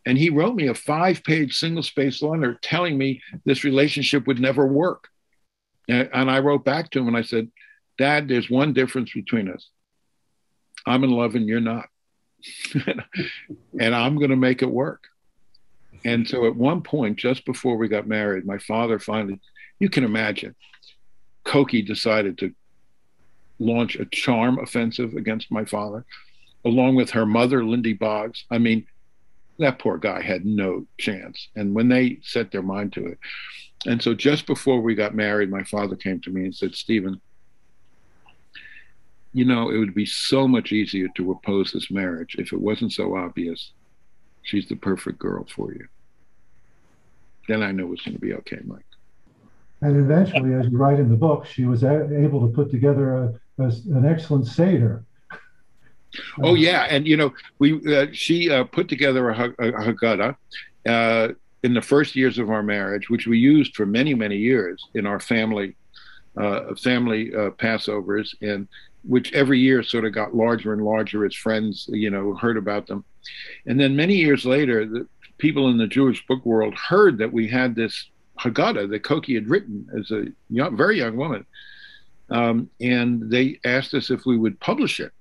And he wrote me a 5-page single-spaced letter telling me this relationship would never work. And I wrote back to him and I said, Dad, there's one difference between us. I'm in love and you're not. And I'm going to make it work. And so at one point, just before we got married, my father finally, you can imagine, Cokie decided to launch a charm offensive against my father, along with her mother, Lindy Boggs. I mean, that poor guy had no chance. And when they set their mind to it. And so just before we got married, my father came to me and said, Stephen, it would be so much easier to oppose this marriage if it wasn't so obvious she's the perfect girl for you. Then I knew it was going to be okay, Mike. And eventually, as you write in the book, she was able to put together an excellent Seder. Oh yeah, and she put together a Haggadah in the first years of our marriage, which we used for many, many years in our family Passovers, and which every year sort of got larger and larger as friends, heard about them. And then many years later, the people in the Jewish book world heard that we had this Haggadah that Cokie had written as a very young woman, and they asked us if we would publish it.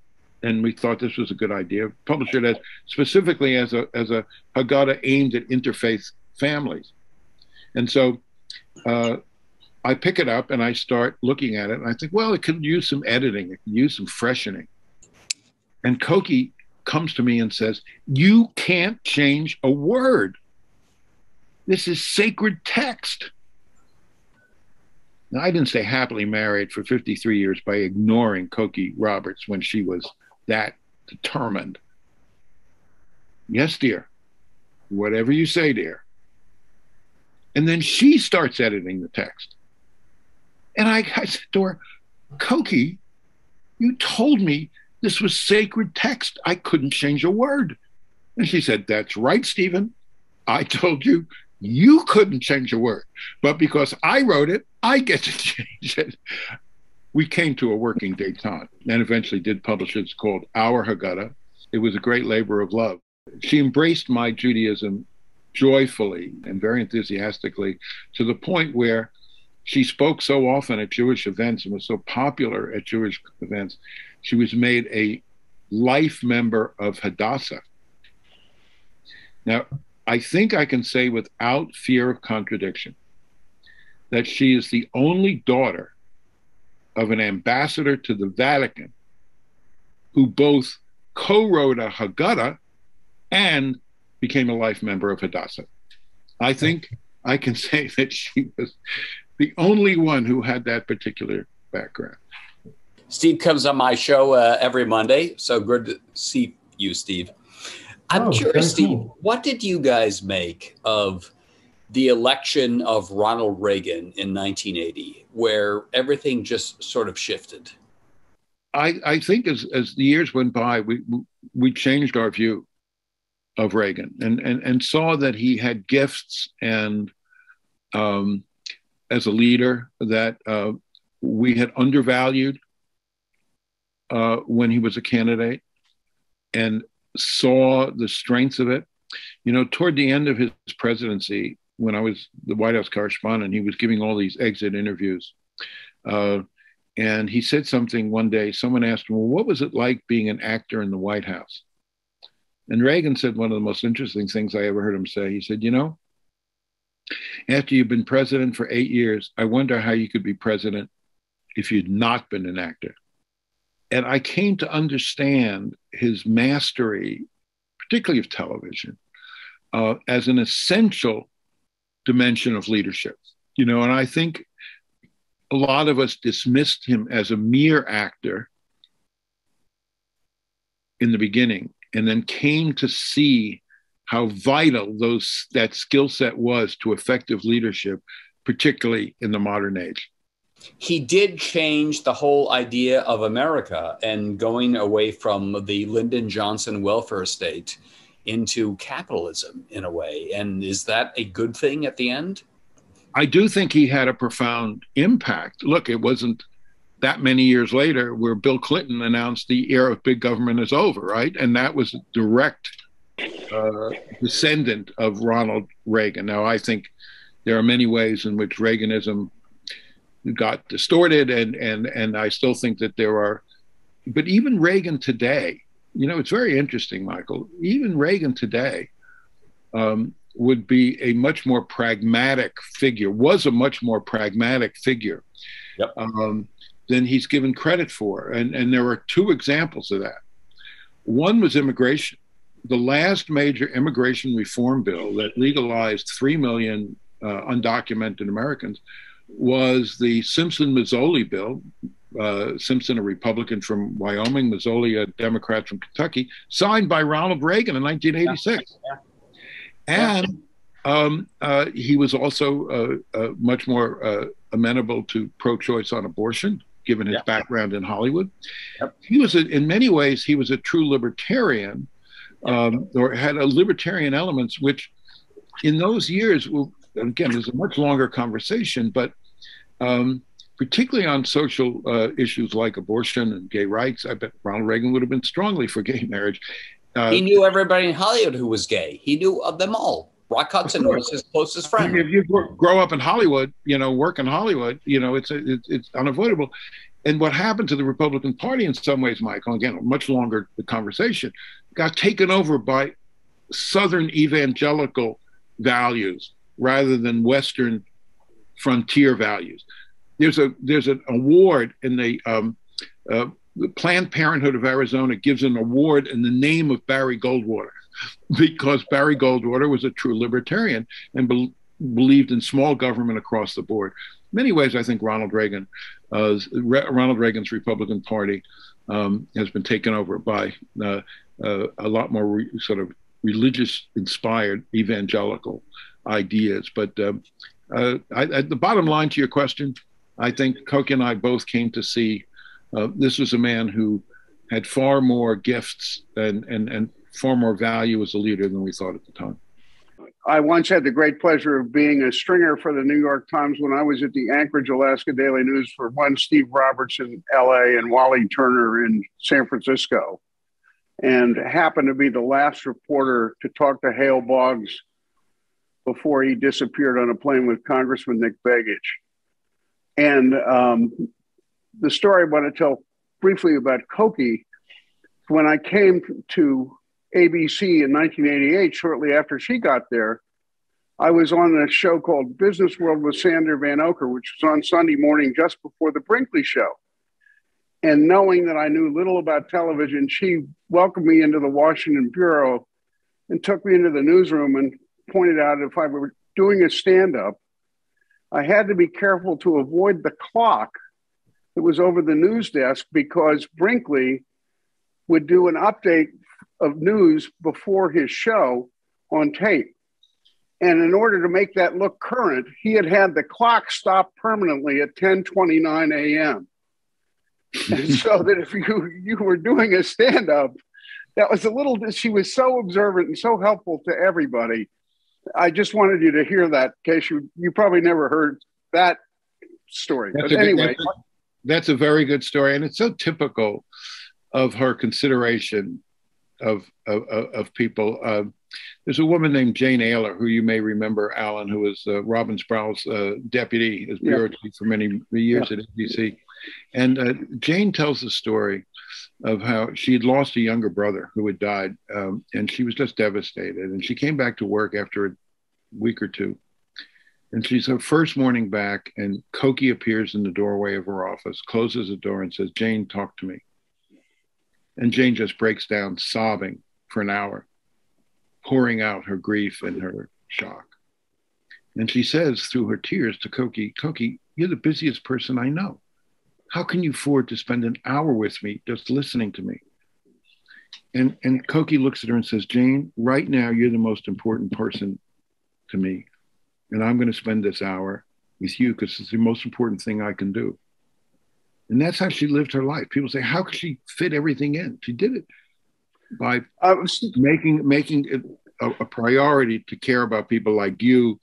And we thought this was a good idea. Publish it specifically as a Haggadah aimed at interfaith families. And so I pick it up and I start looking at it, and I think, well, it could use some editing, it could use some freshening. And Cokie comes to me and says, you can't change a word. This is sacred text. Now, I didn't stay happily married for 53 years by ignoring Cokie Roberts when she was that determined. Yes, dear. Whatever you say, dear. And then she starts editing the text. And I said to her, Cokie, you told me this was sacred text. I couldn't change a word. And she said, that's right, Stephen. I told you you couldn't change a word. But because I wrote it, I get to change it. We came to a working detente and eventually did publish it. It's called Our Haggadah. It was a great labor of love. She embraced my Judaism joyfully and very enthusiastically, to the point where she spoke so often at Jewish events and was so popular at Jewish events, she was made a life member of Hadassah. Now, I think I can say without fear of contradiction that she is the only daughter of an ambassador to the Vatican who both co-wrote a Haggadah and became a life member of Hadassah. I think I can say that she was the only one who had that particular background. Steve comes on my show every Monday, so good to see you, Steve. I'm curious, Steve, cool. What did you guys make of the election of Ronald Reagan in 1980, where everything just sort of shifted? I think as the years went by, we changed our view of Reagan and saw that he had gifts and as a leader that we had undervalued when he was a candidate, and saw the strengths of it. Toward the end of his presidency, when I was the White House correspondent, he was giving all these exit interviews. And he said something one day, someone asked him, well, what was it like being an actor in the White House? And Reagan said one of the most interesting things I ever heard him say. He said, you know, after you've been president for 8 years, I wonder how you could be president if you'd not been an actor. And I came to understand his mastery, particularly of television, as an essential dimension of leadership. You know, and I think a lot of us dismissed him as a mere actor in the beginning, and then came to see how vital that skill set was to effective leadership, particularly in the modern age. He did change the whole idea of America and going away from the Lyndon Johnson welfare state into capitalism in a way. And is that a good thing at the end? I do think he had a profound impact. Look, it wasn't that many years later where Bill Clinton announced the era of big government is over, right? And that was a direct descendant of Ronald Reagan. Now, I think there are many ways in which Reaganism got distorted, and I still think that there are, but even Reagan today, you know, it's very interesting, Michael, even Reagan today would be a much more pragmatic figure, was a much more pragmatic figure yep. Than he's given credit for. And there were two examples of that. One was immigration. The last major immigration reform bill that legalized 3 million undocumented Americans was the Simpson-Mazzoli bill. Simpson, a Republican from Wyoming, Mazzoli, a Democrat from Kentucky, signed by Ronald Reagan in 1986. Yeah. And he was also much more amenable to pro-choice on abortion, given his background in Hollywood. Yep. He was, in many ways, he was a true libertarian, or had a libertarian elements, which in those years, again, there's a much longer conversation, but particularly on social issues like abortion and gay rights, I bet Ronald Reagan would have been strongly for gay marriage. He knew everybody in Hollywood who was gay. He knew of them all. Rock Hudson was his closest friend. If you grow up in Hollywood, you know, work in Hollywood, you know, it's unavoidable. And what happened to the Republican Party in some ways, Michael, again, much longer the conversation, got taken over by Southern evangelical values rather than Western frontier values. There's an award in the Planned Parenthood of Arizona gives an award in the name of Barry Goldwater, because Barry Goldwater was a true libertarian and believed in small government across the board. In many ways, I think Ronald Reagan's Republican Party has been taken over by a lot more sort of religious-inspired evangelical ideas. But the bottom line to your question, I think Cokie and I both came to see this was a man who had far more gifts and far more value as a leader than we thought at the time. I once had the great pleasure of being a stringer for the New York Times when I was at the Anchorage, Alaska Daily News for one Steve Roberts in LA and Wally Turner in San Francisco, and happened to be the last reporter to talk to Hale Boggs before he disappeared on a plane with Congressman Nick Begich. And the story I want to tell briefly about Cokie, when I came to ABC in 1988, shortly after she got there, I was on a show called Business World with Sander Van Oker, which was on Sunday morning just before the Brinkley Show. And knowing that I knew little about television, she welcomed me into the Washington Bureau and took me into the newsroom and pointed out if I were doing a stand-up, I had to be careful to avoid the clock that was over the news desk, because Brinkley would do an update of news before his show on tape. And in order to make that look current, he had the clock stop permanently at 10:29 a.m. And so that if you were doing a stand-up, that was she was so observant and so helpful to everybody. I just wanted you to hear that, in case you probably never heard that story. But anyway. That's a very good story. And it's so typical of her consideration of people. There's a woman named Jane Ayler, who you may remember, Alan, who was Robin Sproul's deputy as bureau chief for many years at ABC. And Jane tells the story of how she had lost a younger brother who had died, and she was just devastated. And she came back to work after a week or two. And she's her first morning back, and Cokie appears in the doorway of her office, closes the door and says, "Jane, talk to me." And Jane just breaks down sobbing for an hour, pouring out her grief and her shock. And she says through her tears to Cokie, "Cokie, you're the busiest person I know. How can you afford to spend an hour with me just listening to me?" And Cokie looks at her and says, "Jane, right now you're the most important person to me. And I'm going to spend this hour with you because it's the most important thing I can do." And that's how she lived her life. People say, how could she fit everything in? She did it by making it a priority to care about people like you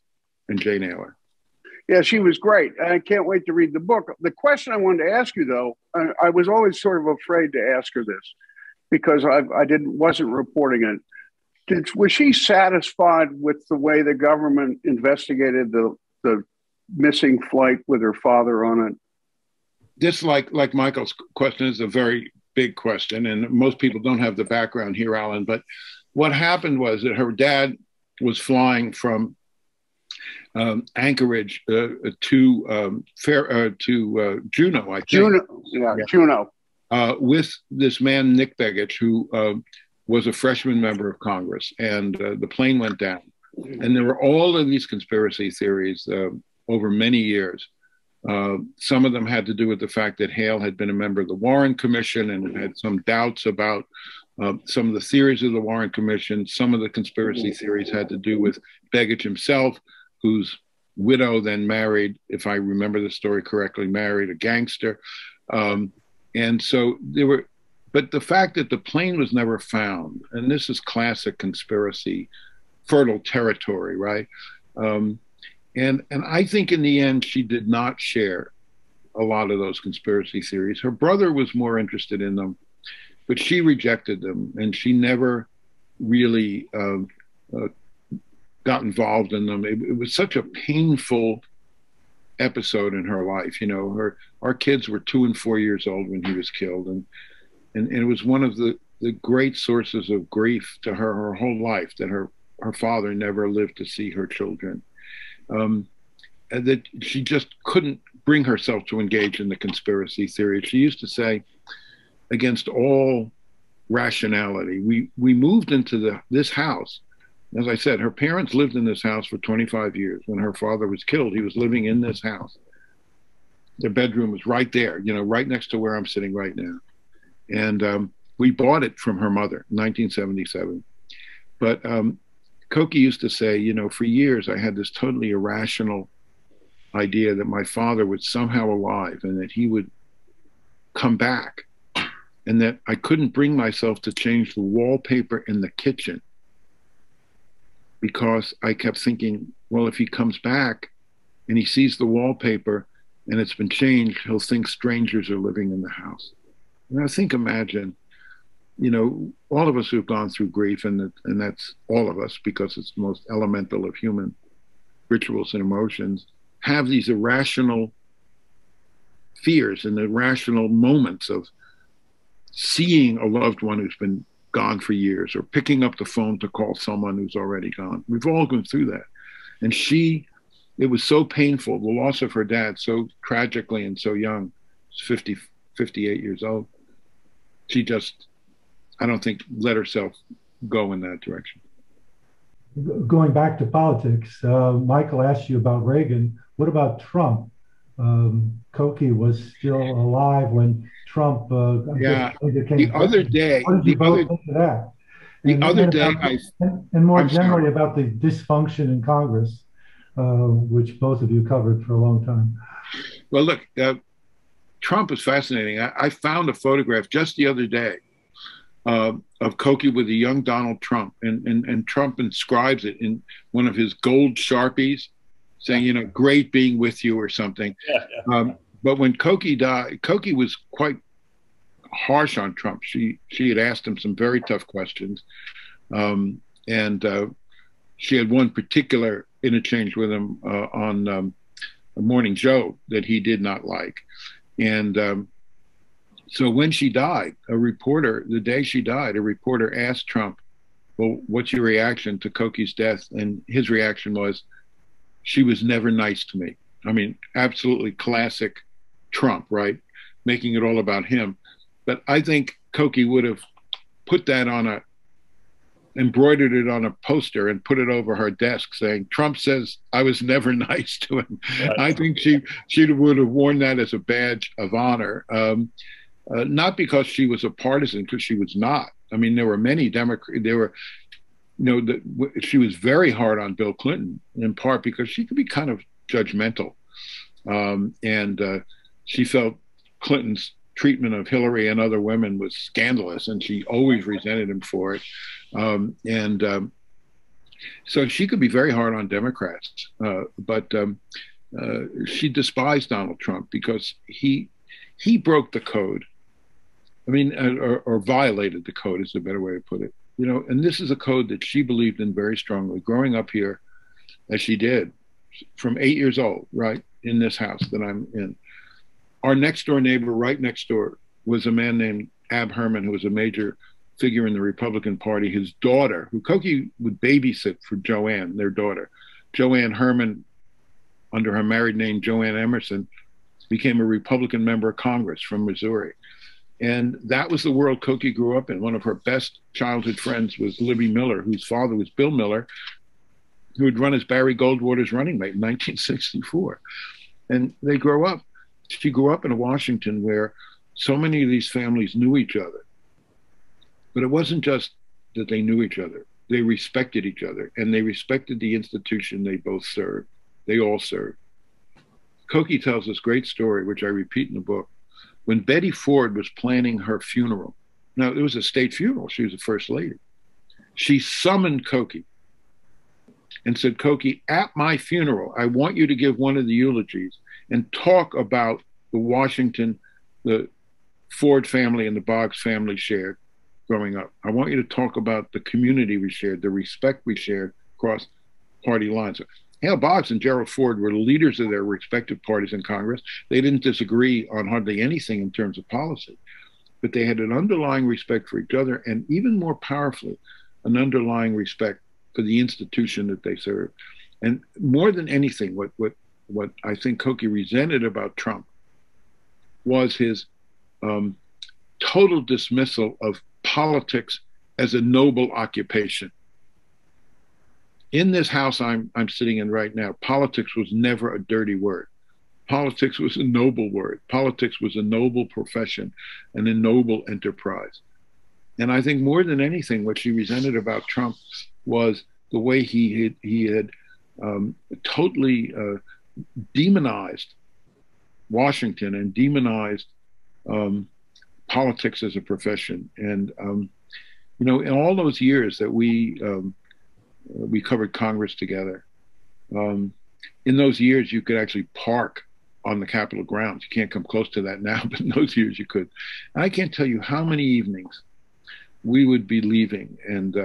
and Jane Ayler. Yeah, she was great. I can't wait to read the book. The question I wanted to ask you, though, I was always sort of afraid to ask her this because I wasn't reporting it. Was she satisfied with the way the government investigated the missing flight with her father on it? This, like Michael's question, is a very big question, and most people don't have the background here, Alan. But what happened was that her dad was flying from Anchorage to Juneau, I think. Juneau. With this man, Nick Begich, who was a freshman member of Congress, and the plane went down. And there were all of these conspiracy theories over many years. Some of them had to do with the fact that Hale had been a member of the Warren Commission and had some doubts about some of the theories of the Warren Commission. Some of the conspiracy theories had to do with Begich himself, whose widow then married, if I remember the story correctly, married a gangster. And so there were, but the fact that the plane was never found, and this is classic conspiracy, fertile territory, right? And I think in the end, she did not share a lot of those conspiracy theories. Her brother was more interested in them, but she rejected them, and she never really got involved in them. It was such a painful episode in her life. You know, our kids were 2 and 4 years old when he was killed, and it was one of the great sources of grief to her whole life that her father never lived to see her children. And that she just couldn't bring herself to engage in the conspiracy theory. She used to say, against all rationality, we moved into this house. As I said, her parents lived in this house for 25 years. When her father was killed, he was living in this house. Their bedroom was right there, you know, right next to where I'm sitting right now. And we bought it from her mother in 1977. But Cokie used to say, you know, for years I had this totally irrational idea that my father was somehow alive and that he would come back, and that I couldn't bring myself to change the wallpaper in the kitchen because I kept thinking, well, if he comes back and he sees the wallpaper and it's been changed, he'll think strangers are living in the house. And I think, imagine, you know, all of us who've gone through grief, and that's all of us because it's the most elemental of human rituals and emotions, have these irrational fears and irrational moments of seeing a loved one who's been gone for years, or picking up the phone to call someone who's already gone. We've all gone through that. And it was so painful, the loss of her dad so tragically and so young, 58 years old. She just, I don't think, let herself go in that direction. Going back to politics, Michael asked you about Reagan. What about Trump? Cokie was still alive when Trump. The other day, and more generally about the dysfunction in Congress, which both of you covered for a long time. Well, look, Trump is fascinating. I found a photograph just the other day of Cokie with a young Donald Trump, and Trump inscribes it in one of his gold Sharpies, saying, you know, great being with you or something. But when Cokie died, Cokie was quite harsh on Trump. She had asked him some very tough questions, and she had one particular interchange with him on a Morning Joe that he did not like, and so when she died, the day she died, a reporter asked Trump, "Well, what's your reaction to Cokie's death?" And his reaction was, "She was never nice to me." I mean, absolutely classic Trump, right? Making it all about him. But I think Cokie would have put that embroidered it on a poster and put it over her desk saying, "Trump says I was never nice to him." Right. I think she would have worn that as a badge of honor. Not because she was a partisan, because she was not. I mean, there were many Democrats, she was very hard on Bill Clinton, in part because she could be kind of judgmental. And she felt Clinton's treatment of Hillary and other women was scandalous, and she always resented him for it. So she could be very hard on Democrats, but she despised Donald Trump because he broke the code. I mean, or violated the code is a better way to put it. And this is a code that she believed in very strongly, growing up here, as she did, from 8 years old, right, in this house that I'm in. Our next door neighbor, right next door, was a man named Ab Herman, who was a major figure in the Republican Party. His daughter, who Cokie would babysit for Joanne, their daughter, Joanne Herman, under her married name, Joanne Emerson, became a Republican member of Congress from Missouri. And that was the world Cokie grew up in. One of her best childhood friends was Libby Miller, whose father was Bill Miller, who had run as Barry Goldwater's running mate in 1964. And they grow up. She grew up in Washington where so many of these families knew each other. But it wasn't just that they knew each other. They respected each other, and they respected the institution they both served. They all served. Cokie tells this great story, which I repeat in the book. When Betty Ford was planning her funeral, now it was a state funeral, she was the first lady, she summoned Cokie and said, "Cokie, at my funeral, I want you to give one of the eulogies and talk about the Washington, the Ford family and the Boggs family shared growing up. I want you to talk about the community we shared, the respect we shared across party lines." Hale Boggs and Gerald Ford were leaders of their respective parties in Congress. They didn't disagree on hardly anything in terms of policy, but they had an underlying respect for each other, and even more powerfully, an underlying respect for the institution that they served. And more than anything, what I think Cokie resented about Trump was his total dismissal of politics as a noble occupation. In this house I'm sitting in right now, politics was never a dirty word. Politics was a noble word. Politics was a noble profession and a noble enterprise. And I think more than anything, what she resented about Trump was the way he had totally demonized Washington and demonized politics as a profession. And in all those years that we covered Congress together. In those years, you could actually park on the Capitol grounds. You can't come close to that now, but in those years you could. And I can't tell you how many evenings we would be leaving, and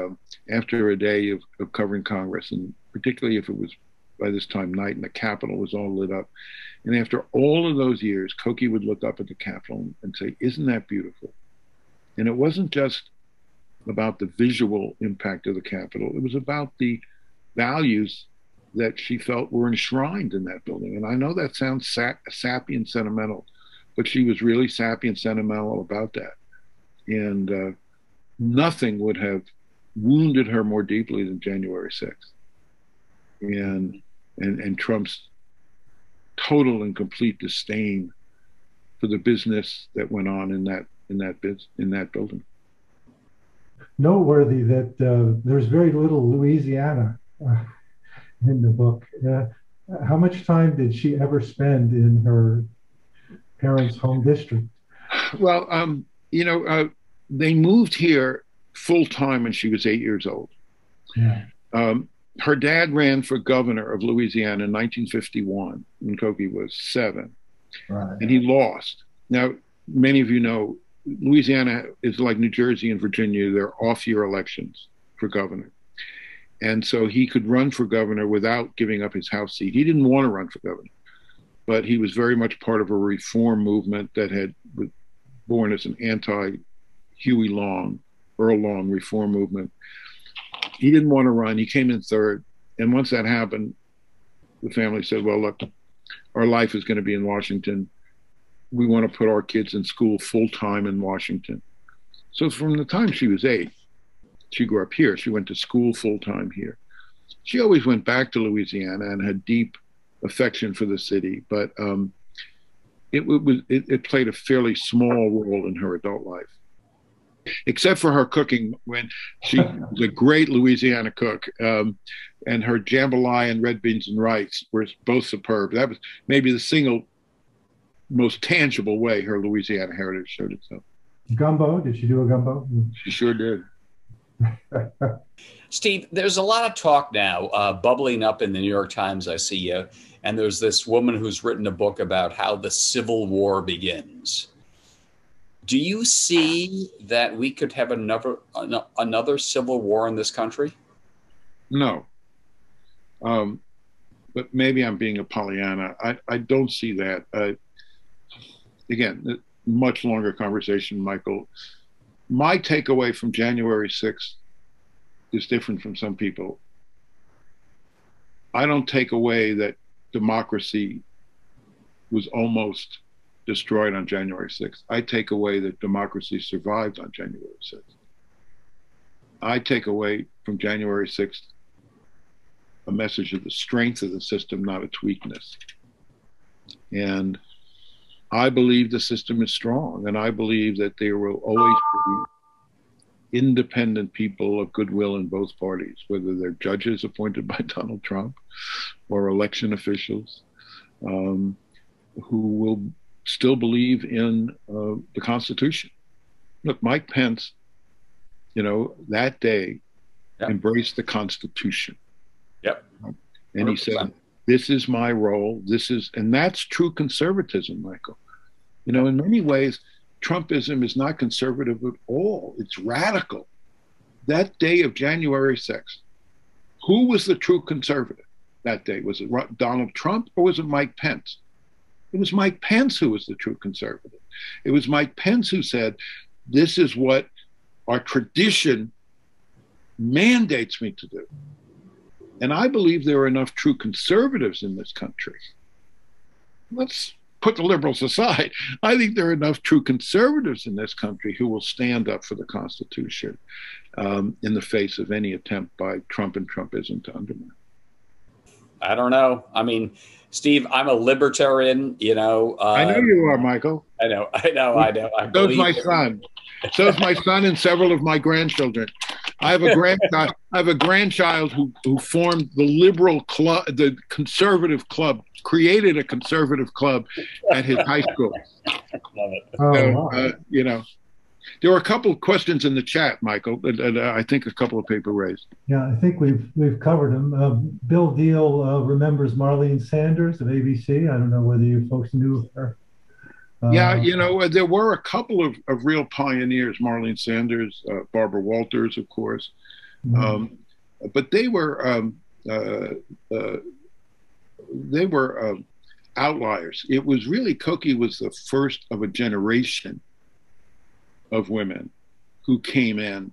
after a day of covering Congress, and particularly if it was by this time night and the Capitol was all lit up. And after all of those years, Cokie would look up at the Capitol and say, "Isn't that beautiful?" And it wasn't just about the visual impact of the Capitol. It was about the values that she felt were enshrined in that building. And I know that sounds sappy and sentimental, but she was really sappy and sentimental about that. And nothing would have wounded her more deeply than January 6th. And Trump's total and complete disdain for the business that went on in that building. Noteworthy that there's very little Louisiana in the book. How much time did she ever spend in her parents' home district? Well, they moved here full time when she was 8 years old. Yeah. Her dad ran for governor of Louisiana in 1951 when Cokie was 7. Right. And he lost. Now, many of you know Louisiana is like New Jersey and Virginia. They're off-year elections for governor. And so he could run for governor without giving up his House seat. He didn't want to run for governor, but he was very much part of a reform movement that had was born as an anti-Huey Long, Earl Long reform movement. He didn't want to run. He came in third. And once that happened, the family said, well, look, our life is going to be in Washington. We want to put our kids in school full-time in Washington. So from the time she was 8, she grew up here. She went to school full-time here. She always went back to Louisiana and had deep affection for the city, but it played a fairly small role in her adult life, except for her cooking when she was a great Louisiana cook. And her jambalaya and red beans and rice were both superb. That was maybe the single most tangible way her Louisiana heritage showed itself. Gumbo? Did she do a gumbo? She sure did. Steve, there's a lot of talk now bubbling up in the New York Times. I see you. And there's this woman who's written a book about how the Civil War begins. Do you see that we could have another civil war in this country? No. But maybe I'm being a Pollyanna. I don't see that. Again, much longer conversation, Michael. My takeaway from January 6th is different from some people. I don't take away that democracy was almost destroyed on January 6th. I take away that democracy survived on January 6th. I take away from January 6th a message of the strength of the system, not its weakness. And I believe the system is strong, and I believe that there will always be independent people of goodwill in both parties, whether they're judges appointed by Donald Trump or election officials, who will still believe in the Constitution. Look, Mike Pence, that day embraced the Constitution. Yep. And 100%. He said, this is my role. And that's true conservatism, Michael. In many ways, Trumpism is not conservative at all. It's radical. That day of January 6th, who was the true conservative that day? Was it Donald Trump or was it Mike Pence? It was Mike Pence who was the true conservative. It was Mike Pence who said, this is what our tradition mandates me to do. And I believe there are enough true conservatives in this country. Let's put the liberals aside. I think there are enough true conservatives in this country who will stand up for the Constitution in the face of any attempt by Trump and Trumpism to undermine. I don't know. I mean, Steve, I'm a libertarian, I know you are, Michael. I know. So's my son. So's my son and several of my grandchildren. I have a grandchild who formed the liberal club, the conservative club, created a conservative club at his high school. Love it. Wow. There were a couple of questions in the chat, Michael, and I think a couple of people raised. Yeah, I think we've covered them. Bill Deal remembers Marlene Sanders of ABC. I don't know whether you folks knew her. There were a couple of real pioneers, Marlene Sanders, Barbara Walters, of course. Mm-hmm. But they were outliers. It was really, Cokie was the first of a generation of women who came in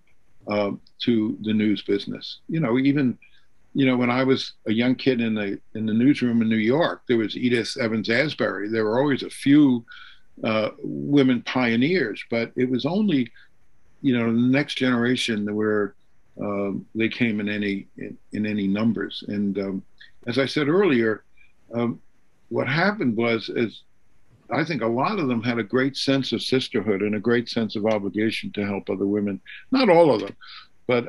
to the news business. Even when I was a young kid in the newsroom in New York, there was Edith Evans Asbury. There were always a few women pioneers, but it was only, the next generation where they came in any numbers. And as I said earlier, what happened was, I think a lot of them had a great sense of sisterhood and a great sense of obligation to help other women. Not all of them, but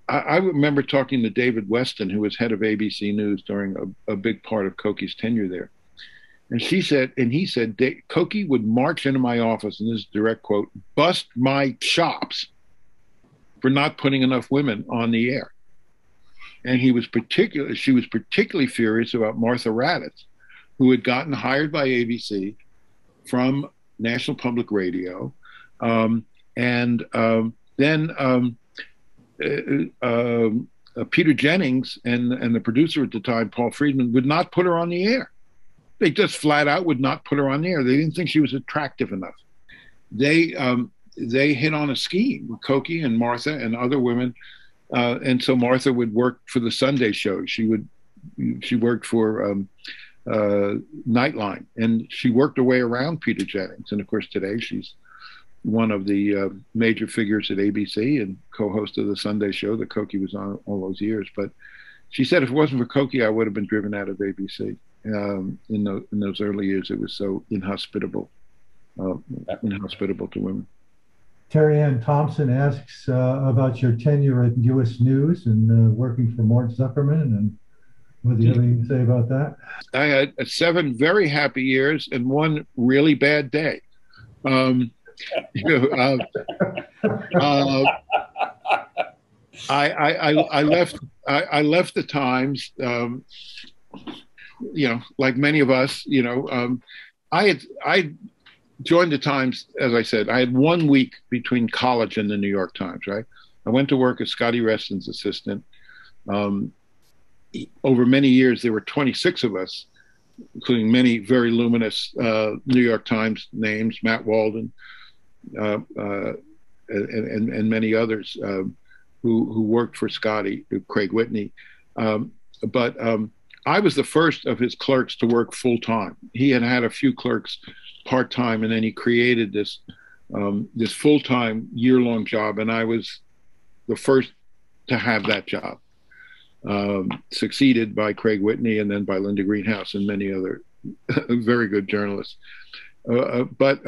I remember talking to David Weston, who was head of ABC News during a big part of Cokie's tenure there. And he said, Cokie would march into my office, and this is a direct quote, bust my chops for not putting enough women on the air. And she was particularly furious about Martha Raddatz, who had gotten hired by ABC from National Public Radio Then Peter Jennings and the producer at the time, Paul Friedman, would not put her on the air. They just flat out would not put her on the air. They didn't think she was attractive enough. They hit on a scheme with Cokie and Martha and other women, and so Martha would work for the Sunday show. She worked for Nightline, and she worked her way around Peter Jennings. And of course, today she's one of the major figures at ABC and co-host of the Sunday show that Cokie was on all those years. But she said, if it wasn't for Cokie, I would have been driven out of ABC. In those early years, it was so inhospitable to women. Terry Ann Thompson asks about your tenure at U.S. News and working for Mort Zuckerman, and whether you have anything to say about that. I had 7 very happy years and 1 really bad day. I left the Times, like many of us, I joined the Times, as I said. I had 1 week between college and the New York Times, right? I went to work as Scotty Reston's assistant. Over many years, there were 26 of us, including many very luminous New York Times names, Matt Walden, and many others who worked for Scotty, Craig Whitney. But I was the first of his clerks to work full time. He had had a few clerks part time, and then he created this full time year-long job, and I was the first to have that job. Succeeded by Craig Whitney and then by Linda Greenhouse and many other very good journalists. But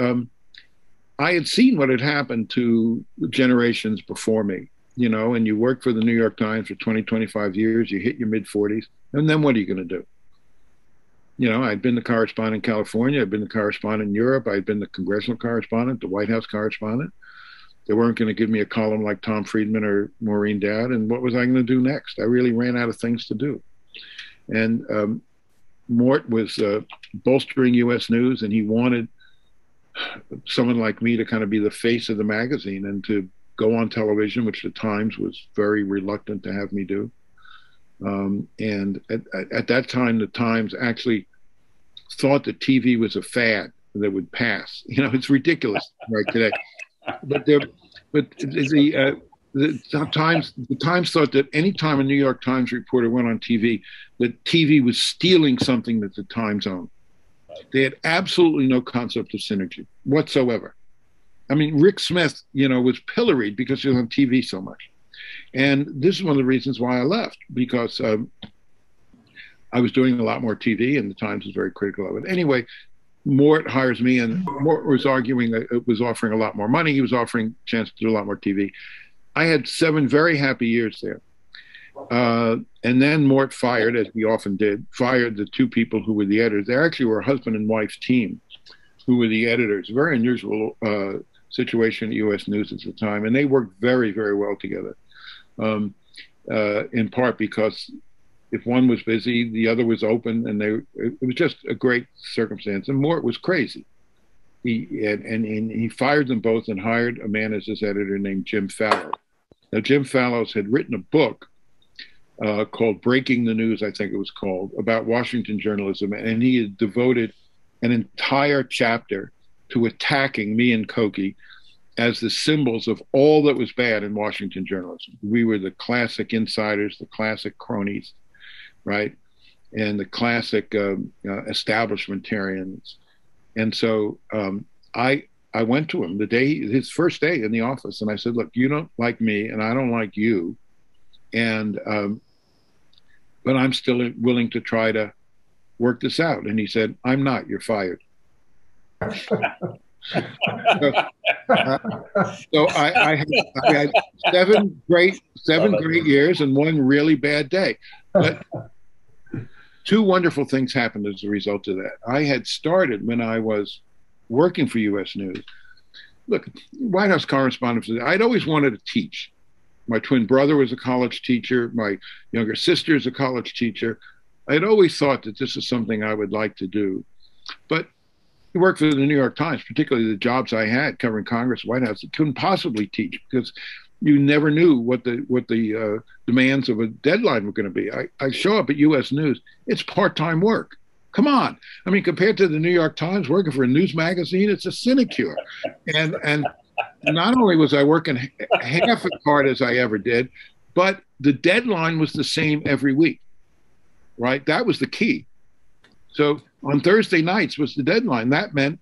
I had seen what had happened to generations before me, and you work for the New York Times for 20, 25 years, you hit your mid-40s, and then what are you going to do? I'd been the correspondent in California, I'd been the correspondent in Europe, I'd been the congressional correspondent, the White House correspondent. They weren't going to give me a column like Tom Friedman or Maureen Dowd, and what was I going to do next? I really ran out of things to do. And Mort was bolstering U.S. News, and he wanted someone like me to kind of be the face of the magazine and to go on television, which the Times was very reluctant to have me do. And at that time, the Times actually thought that TV was a fad that would pass. It's ridiculous right today. But the Times thought that any time a New York Times reporter went on TV, that TV was stealing something that the Times owned. They had absolutely no concept of synergy whatsoever. I mean, Rick Smith, was pilloried because he was on TV so much. And this is one of the reasons why I left, because I was doing a lot more TV, and the Times was very critical of it. Anyway, Mort hires me, and Mort was arguing that it was offering a lot more money. He was offering a chance to do a lot more TV. I had 7 very happy years there. And then Mort fired, as he often did, fired the 2 people who were the editors. They actually were a husband and wife team who were the editors. Very unusual situation at U.S. News at the time. And they worked very, very well together, in part because if one was busy, the other was open, and it was just a great circumstance. And Mort was crazy. He fired them both and hired a man as his editor named Jim Fallows. Now, Jim Fallows had written a book called Breaking the News, I think it was called, about Washington journalism, and he had devoted an entire chapter to attacking me and Cokie as the symbols of all that was bad in Washington journalism. We were the classic insiders, the classic cronies, right? And the classic establishmentarians. And so I went to him his first day in the office, and I said, look, you don't like me and I don't like you. And, but I'm still willing to try to work this out. And he said, I'm not, you're fired. So I had 7 great years and 1 really bad day. But 2 wonderful things happened as a result of that. I had started when I was working for U.S. News. Look, White House correspondent, I'd always wanted to teach. My twin brother was a college teacher. My younger sister is a college teacher. I'd always thought that this is something I would like to do. But you work for the New York Times, particularly the jobs I had covering Congress, White House, you couldn't possibly teach because you never knew what the demands of a deadline were going to be. I show up at U.S. News. It's part-time work. Come on. I mean, compared to the New York Times, working for a news magazine, it's a sinecure. And not only was I working half as hard as I ever did, but the deadline was the same every week, right? That was the key. So on Thursday nights was the deadline. That meant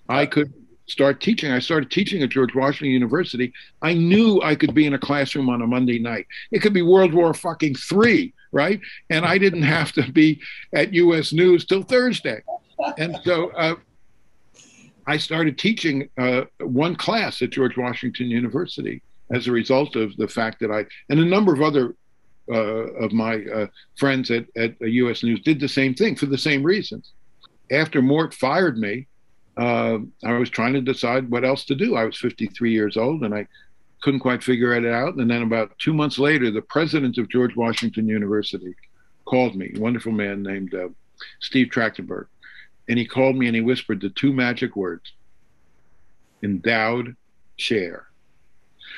I could start teaching. I started teaching at George Washington University. I knew I could be in a classroom on a Monday night. It could be World War fucking III, right? And I didn't have to be at U.S. News till Thursday. And so I started teaching one class at George Washington University as a result of the fact that and a number of other of my friends at U.S. News did the same thing for the same reasons. After Mort fired me, I was trying to decide what else to do. I was 53 years old and I couldn't quite figure it out. And then about 2 months later, the president of George Washington University called me, a wonderful man named Steve Trachtenberg. And he called me and he whispered the two magic words, endowed chair.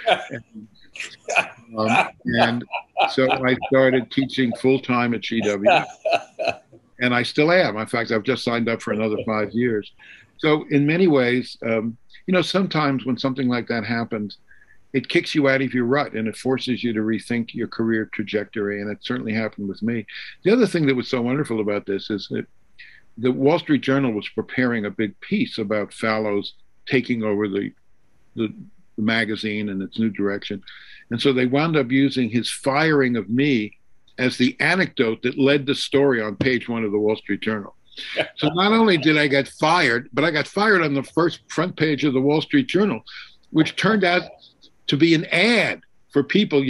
And so I started teaching full-time at GW. And I still am. In fact, I've just signed up for another 5 years. So in many ways, sometimes when something like that happens, it kicks you out of your rut and it forces you to rethink your career trajectory. And it certainly happened with me. The other thing that was so wonderful about this is that the Wall Street Journal was preparing a big piece about Fallows taking over the magazine and its new direction. And so they wound up using his firing of me as the anecdote that led the story on page 1 of the Wall Street Journal. So not only did I get fired, but I got fired on the first front page of the Wall Street Journal, which turned out to be an ad for people,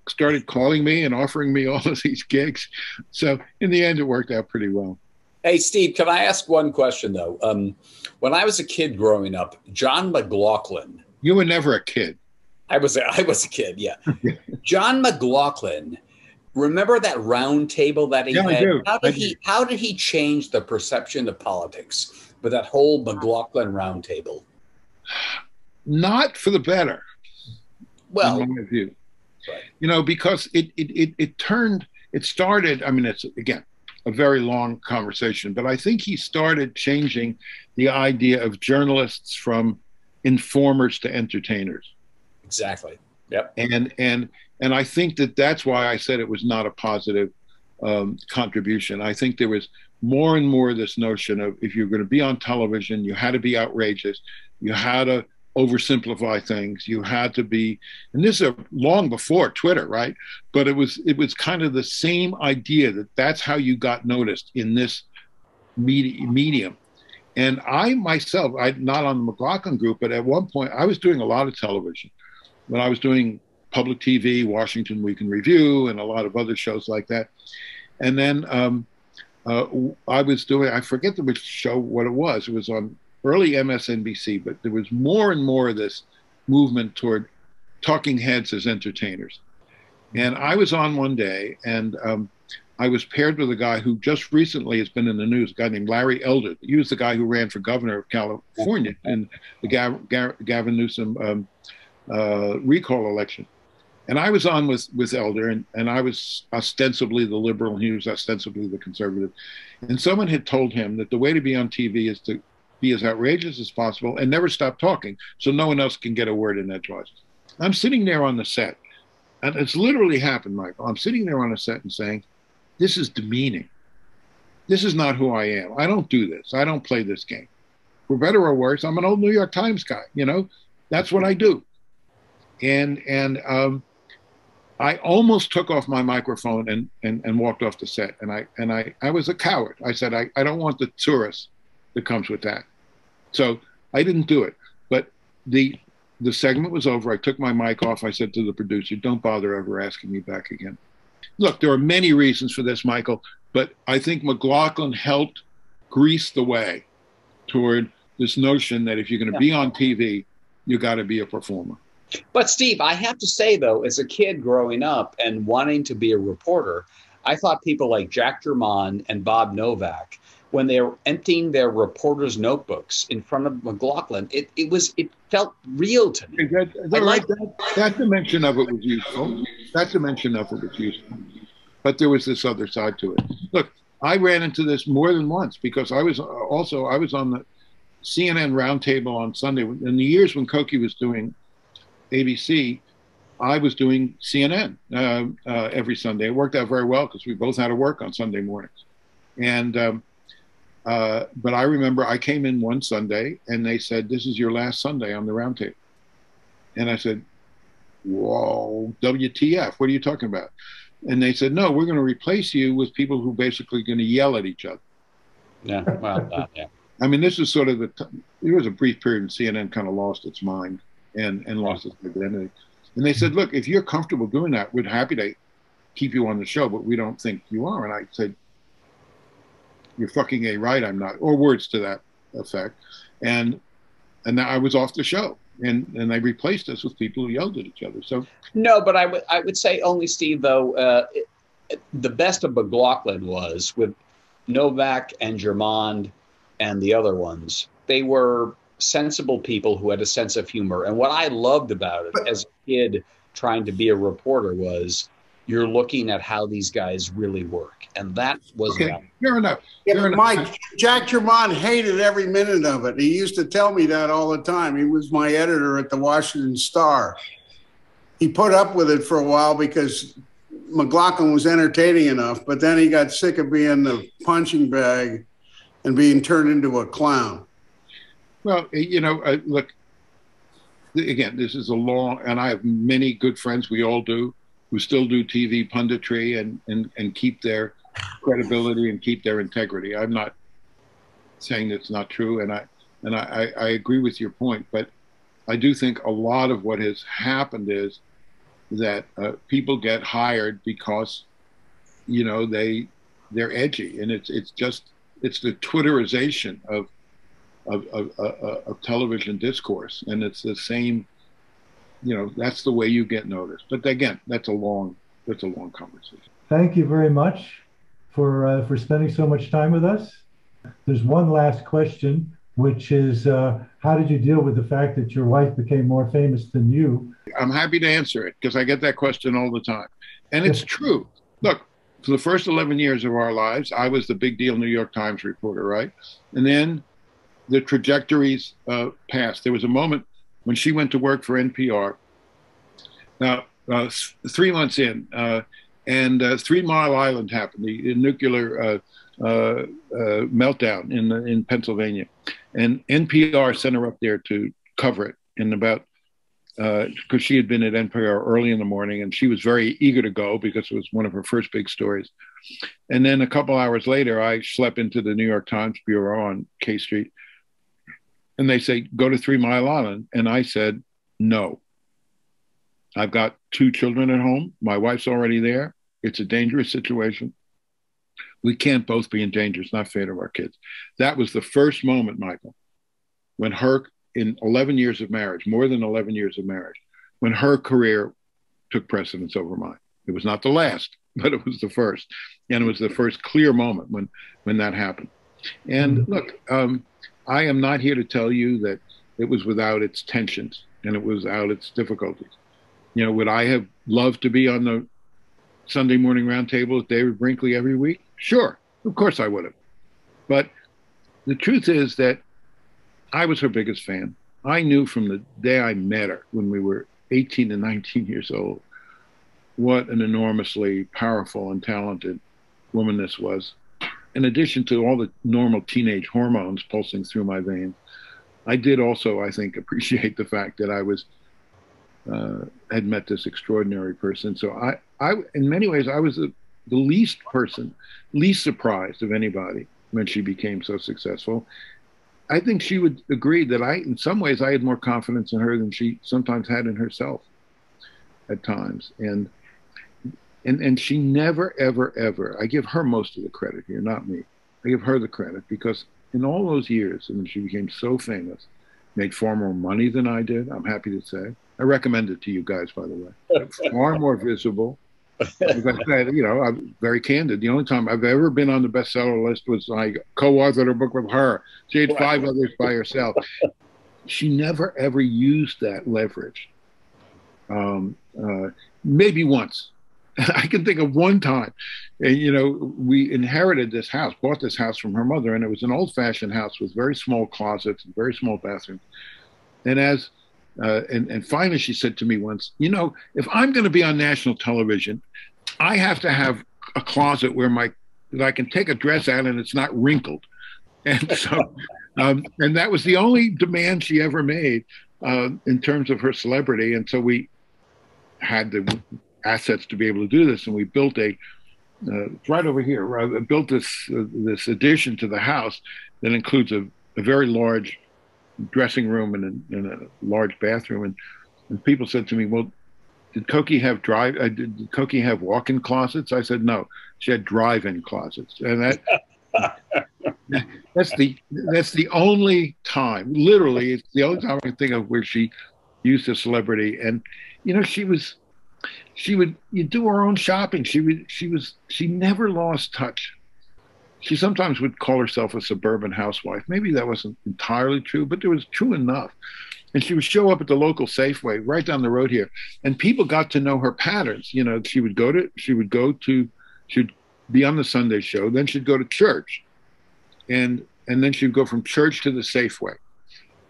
started calling me and offering me all of these gigs. So in the end, it worked out pretty well. Hey, Steve, can I ask one question, though? When I was a kid growing up, John McLaughlin. You were never a kid. I was a kid, yeah. John McLaughlin, remember that round table that he had? I do. How did he change the perception of politics with that whole McLaughlin round table? Not for the better. Well, in my view. Right. Because it started, I mean, it's, again, a very long conversation, but I think he started changing the idea of journalists from informers to entertainers. Exactly. Yep. And I think that's why I said it was not a positive contribution. I think there was more and more this notion of if you're going to be on television, you had to be outrageous, you had to oversimplify things, you had to be, and this is long before Twitter, right? But it was kind of the same idea that's how you got noticed in this medium. And I myself, I'm not on the McLaughlin group, but at one point I was doing a lot of television. When I was doing public TV, Washington Week in Review, and a lot of other shows like that. And then I was doing, I forget which show, what it was. It was on early MSNBC, but there was more and more of this movement toward talking heads as entertainers. And I was on one day, and I was paired with a guy who just recently has been in the news, a guy named Larry Elder. He was the guy who ran for governor of California in the Gavin Newsom recall election. And I was on with Elder, and I was ostensibly the liberal, and he was ostensibly the conservative. And someone had told him that the way to be on TV is to be as outrageous as possible and never stop talking so no one else can get a word in edgewise. I'm sitting there on the set, and it's literally happened, Michael. I'm sitting there on a set and saying, this is demeaning. This is not who I am. I don't do this. I don't play this game. For better or worse, I'm an old New York Times guy. That's what I do. And I almost took off my microphone and walked off the set. And I was a coward. I said, I don't want the tourist that comes with that. So I didn't do it. But the segment was over. I took my mic off. I said to the producer, don't bother ever asking me back again. Look, there are many reasons for this, Michael, but I think McLaughlin helped grease the way toward this notion that if you're going to be on TV, you got to be a performer. But Steve, I have to say, though, as a kid growing up and wanting to be a reporter, I thought people like Jack Germán and Bob Novak when they were emptying their reporters' notebooks in front of McLaughlin, it felt real to me. That dimension of it was useful. That dimension of it was useful. But there was this other side to it. Look, I ran into this more than once because I was on the CNN roundtable on Sunday. In the years when Cokie was doing ABC, I was doing CNN every Sunday. It worked out very well because we both had to work on Sunday mornings. And but I remember I came in one Sunday and they said, "This is your last Sunday on the roundtable." And I said, "Whoa, WTF? What are you talking about?" And they said, "No, we're going to replace you with people who basically going to yell at each other." Yeah, well, yeah. I mean, this is sort of there was a brief period when CNN kind of lost its mind and lost its identity. And they said, "Look, if you're comfortable doing that, we're happy to keep you on the show, but we don't think you are." And I said, "You're fucking A right, I'm not," or words to that effect. And I was off the show. And they replaced us with people who yelled at each other. So no, but I would say only, Steve, though, the best of McLaughlin was with Novak and Germond and the other ones. They were sensible people who had a sense of humor. And what I loved about it as a kid trying to be a reporter was you're looking at how these guys really work. And that was okay. Fair enough. Yeah, but Mike, Jack Germond hated every minute of it. He used to tell me that all the time. He was my editor at the Washington Star. He put up with it for a while because McLaughlin was entertaining enough, but then he got sick of being the punching bag and being turned into a clown. Well, you know, look, again, this is a long, and I have many good friends, we all do, who still do TV punditry and keep their credibility and keep their integrity. I'm not saying that's not true, and I agree with your point, but I do think a lot of what has happened is that people get hired because, you know, they're edgy, and it's the Twitterization of television discourse, and it's the same. You know, that's the way you get noticed. But again, that's a long conversation. Thank you very much for spending so much time with us. There's one last question, which is, how did you deal with the fact that your wife became more famous than you? I'm happy to answer it because I get that question all the time. And it's true. Look, for the first 11 years of our lives, I was the big deal New York Times reporter, right? And then the trajectories passed. There was a moment when she went to work for NPR. Now, 3 months in, and 3 Mile Island happened, the nuclear meltdown in Pennsylvania. And NPR sent her up there to cover it in about, because she had been at NPR early in the morning, and she was very eager to go because it was one of her first big stories. And then a couple hours later, I schlepp into the New York Times bureau on K Street, and they say, "Go to 3 Mile Island." And I said, "No. I've got 2 children at home. My wife's already there. It's a dangerous situation. We can't both be in danger. It's not fair to our kids." That was the first moment, Michael, when her, in 11 years of marriage, more than 11 years of marriage, when her career took precedence over mine. It was not the last, but it was the first. And it was the first clear moment when that happened. And look, I am not here to tell you that it was without its tensions and it was without its difficulties. You know, would I have loved to be on the Sunday morning roundtable with David Brinkley every week? Sure, of course I would have. But the truth is that I was her biggest fan. I knew from the day I met her when we were 18 and 19 years old what an enormously powerful and talented woman this was. In addition to all the normal teenage hormones pulsing through my veins, I did also, I think, appreciate the fact that I was had met this extraordinary person. So I in many ways, I was the least surprised of anybody when she became so successful. I think she would agree that in some ways, I had more confidence in her than she sometimes had in herself at times. And she never, ever, ever, I give her most of the credit here, not me. I give her the credit because in all those years, when she became so famous, made far more money than I did, I'm happy to say. I recommend it to you guys, by the way. Far more visible, As I said, I'm very candid. The only time I've ever been on the bestseller list was I co-authored a book with her. She had 5 others by herself. She never ever used that leverage. Maybe once. I can think of one time. And, we inherited this house, bought this house from her mother, and it was an old-fashioned house with very small closets and very small bathrooms. And and finally she said to me once, if I'm going to be on national television, I have to have a closet that I can take a dress out and it's not wrinkled. And so, and that was the only demand she ever made in terms of her celebrity. And so we had the assets to be able to do this, and we built right over here. I built this addition to the house that includes a very large dressing room and a large bathroom. And people said to me, "Well, did Cokie have walk-in closets?" I said, "No, she had drive-in closets," and that's the only time. Literally, it's the only time I can think of where she used a celebrity. And she would do her own shopping. She never lost touch. She sometimes would call herself a suburban housewife. Maybe that wasn't entirely true, but it was true enough. And she would show up at the local Safeway right down the road here, and people got to know her patterns. She would be on the Sunday show, then she'd go to church, and then she'd go from church to the Safeway.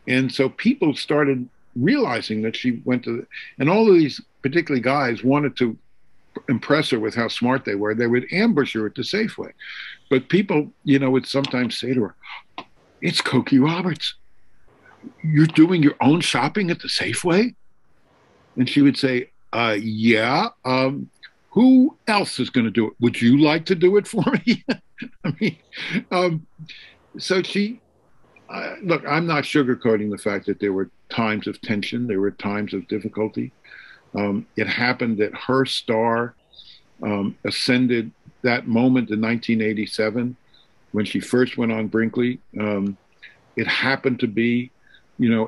And so people started realizing that she went and all of these, particularly guys, wanted to impress her with how smart they were. They would ambush her at the Safeway. But people, would sometimes say to her, "It's Cokie Roberts. You're doing your own shopping at the Safeway?" And she would say, "Yeah. Who else is going to do it? Would you like to do it for me?" So she, look, I'm not sugarcoating the fact that there were times of tension. There were times of difficulty. It happened that her star ascended that moment in 1987 when she first went on Brinkley. It happened to be,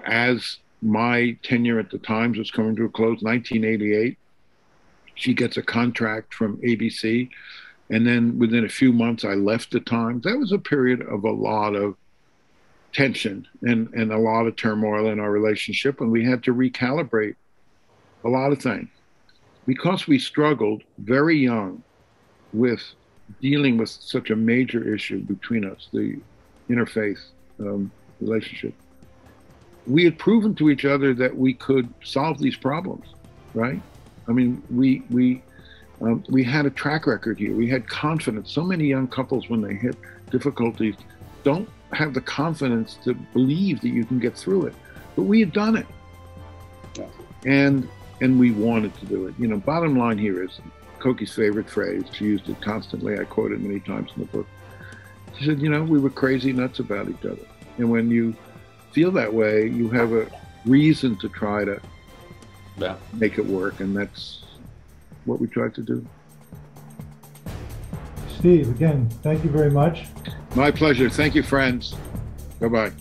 as my tenure at the Times was coming to a close, 1988, she gets a contract from ABC. And then within a few months, I left the Times. That was a period of a lot of tension and a lot of turmoil in our relationship. And we had to recalibrate a lot of things because we struggled very young with dealing with such a major issue between us, the interfaith relationship. We had proven to each other that we could solve these problems, right? I mean, we had a track record here. We had confidence. So many young couples, when they hit difficulties, don't have the confidence to believe that you can get through it. But we had done it. Yeah. And we wanted to do it. Bottom line here is Cokie's favorite phrase. She used it constantly. I quote it many times in the book. She said, we were crazy nuts about each other. And when you feel that way, you have a reason to try to make it work. And that's what we tried to do. Steve, again, thank you very much. My pleasure. Thank you, friends. Bye-bye.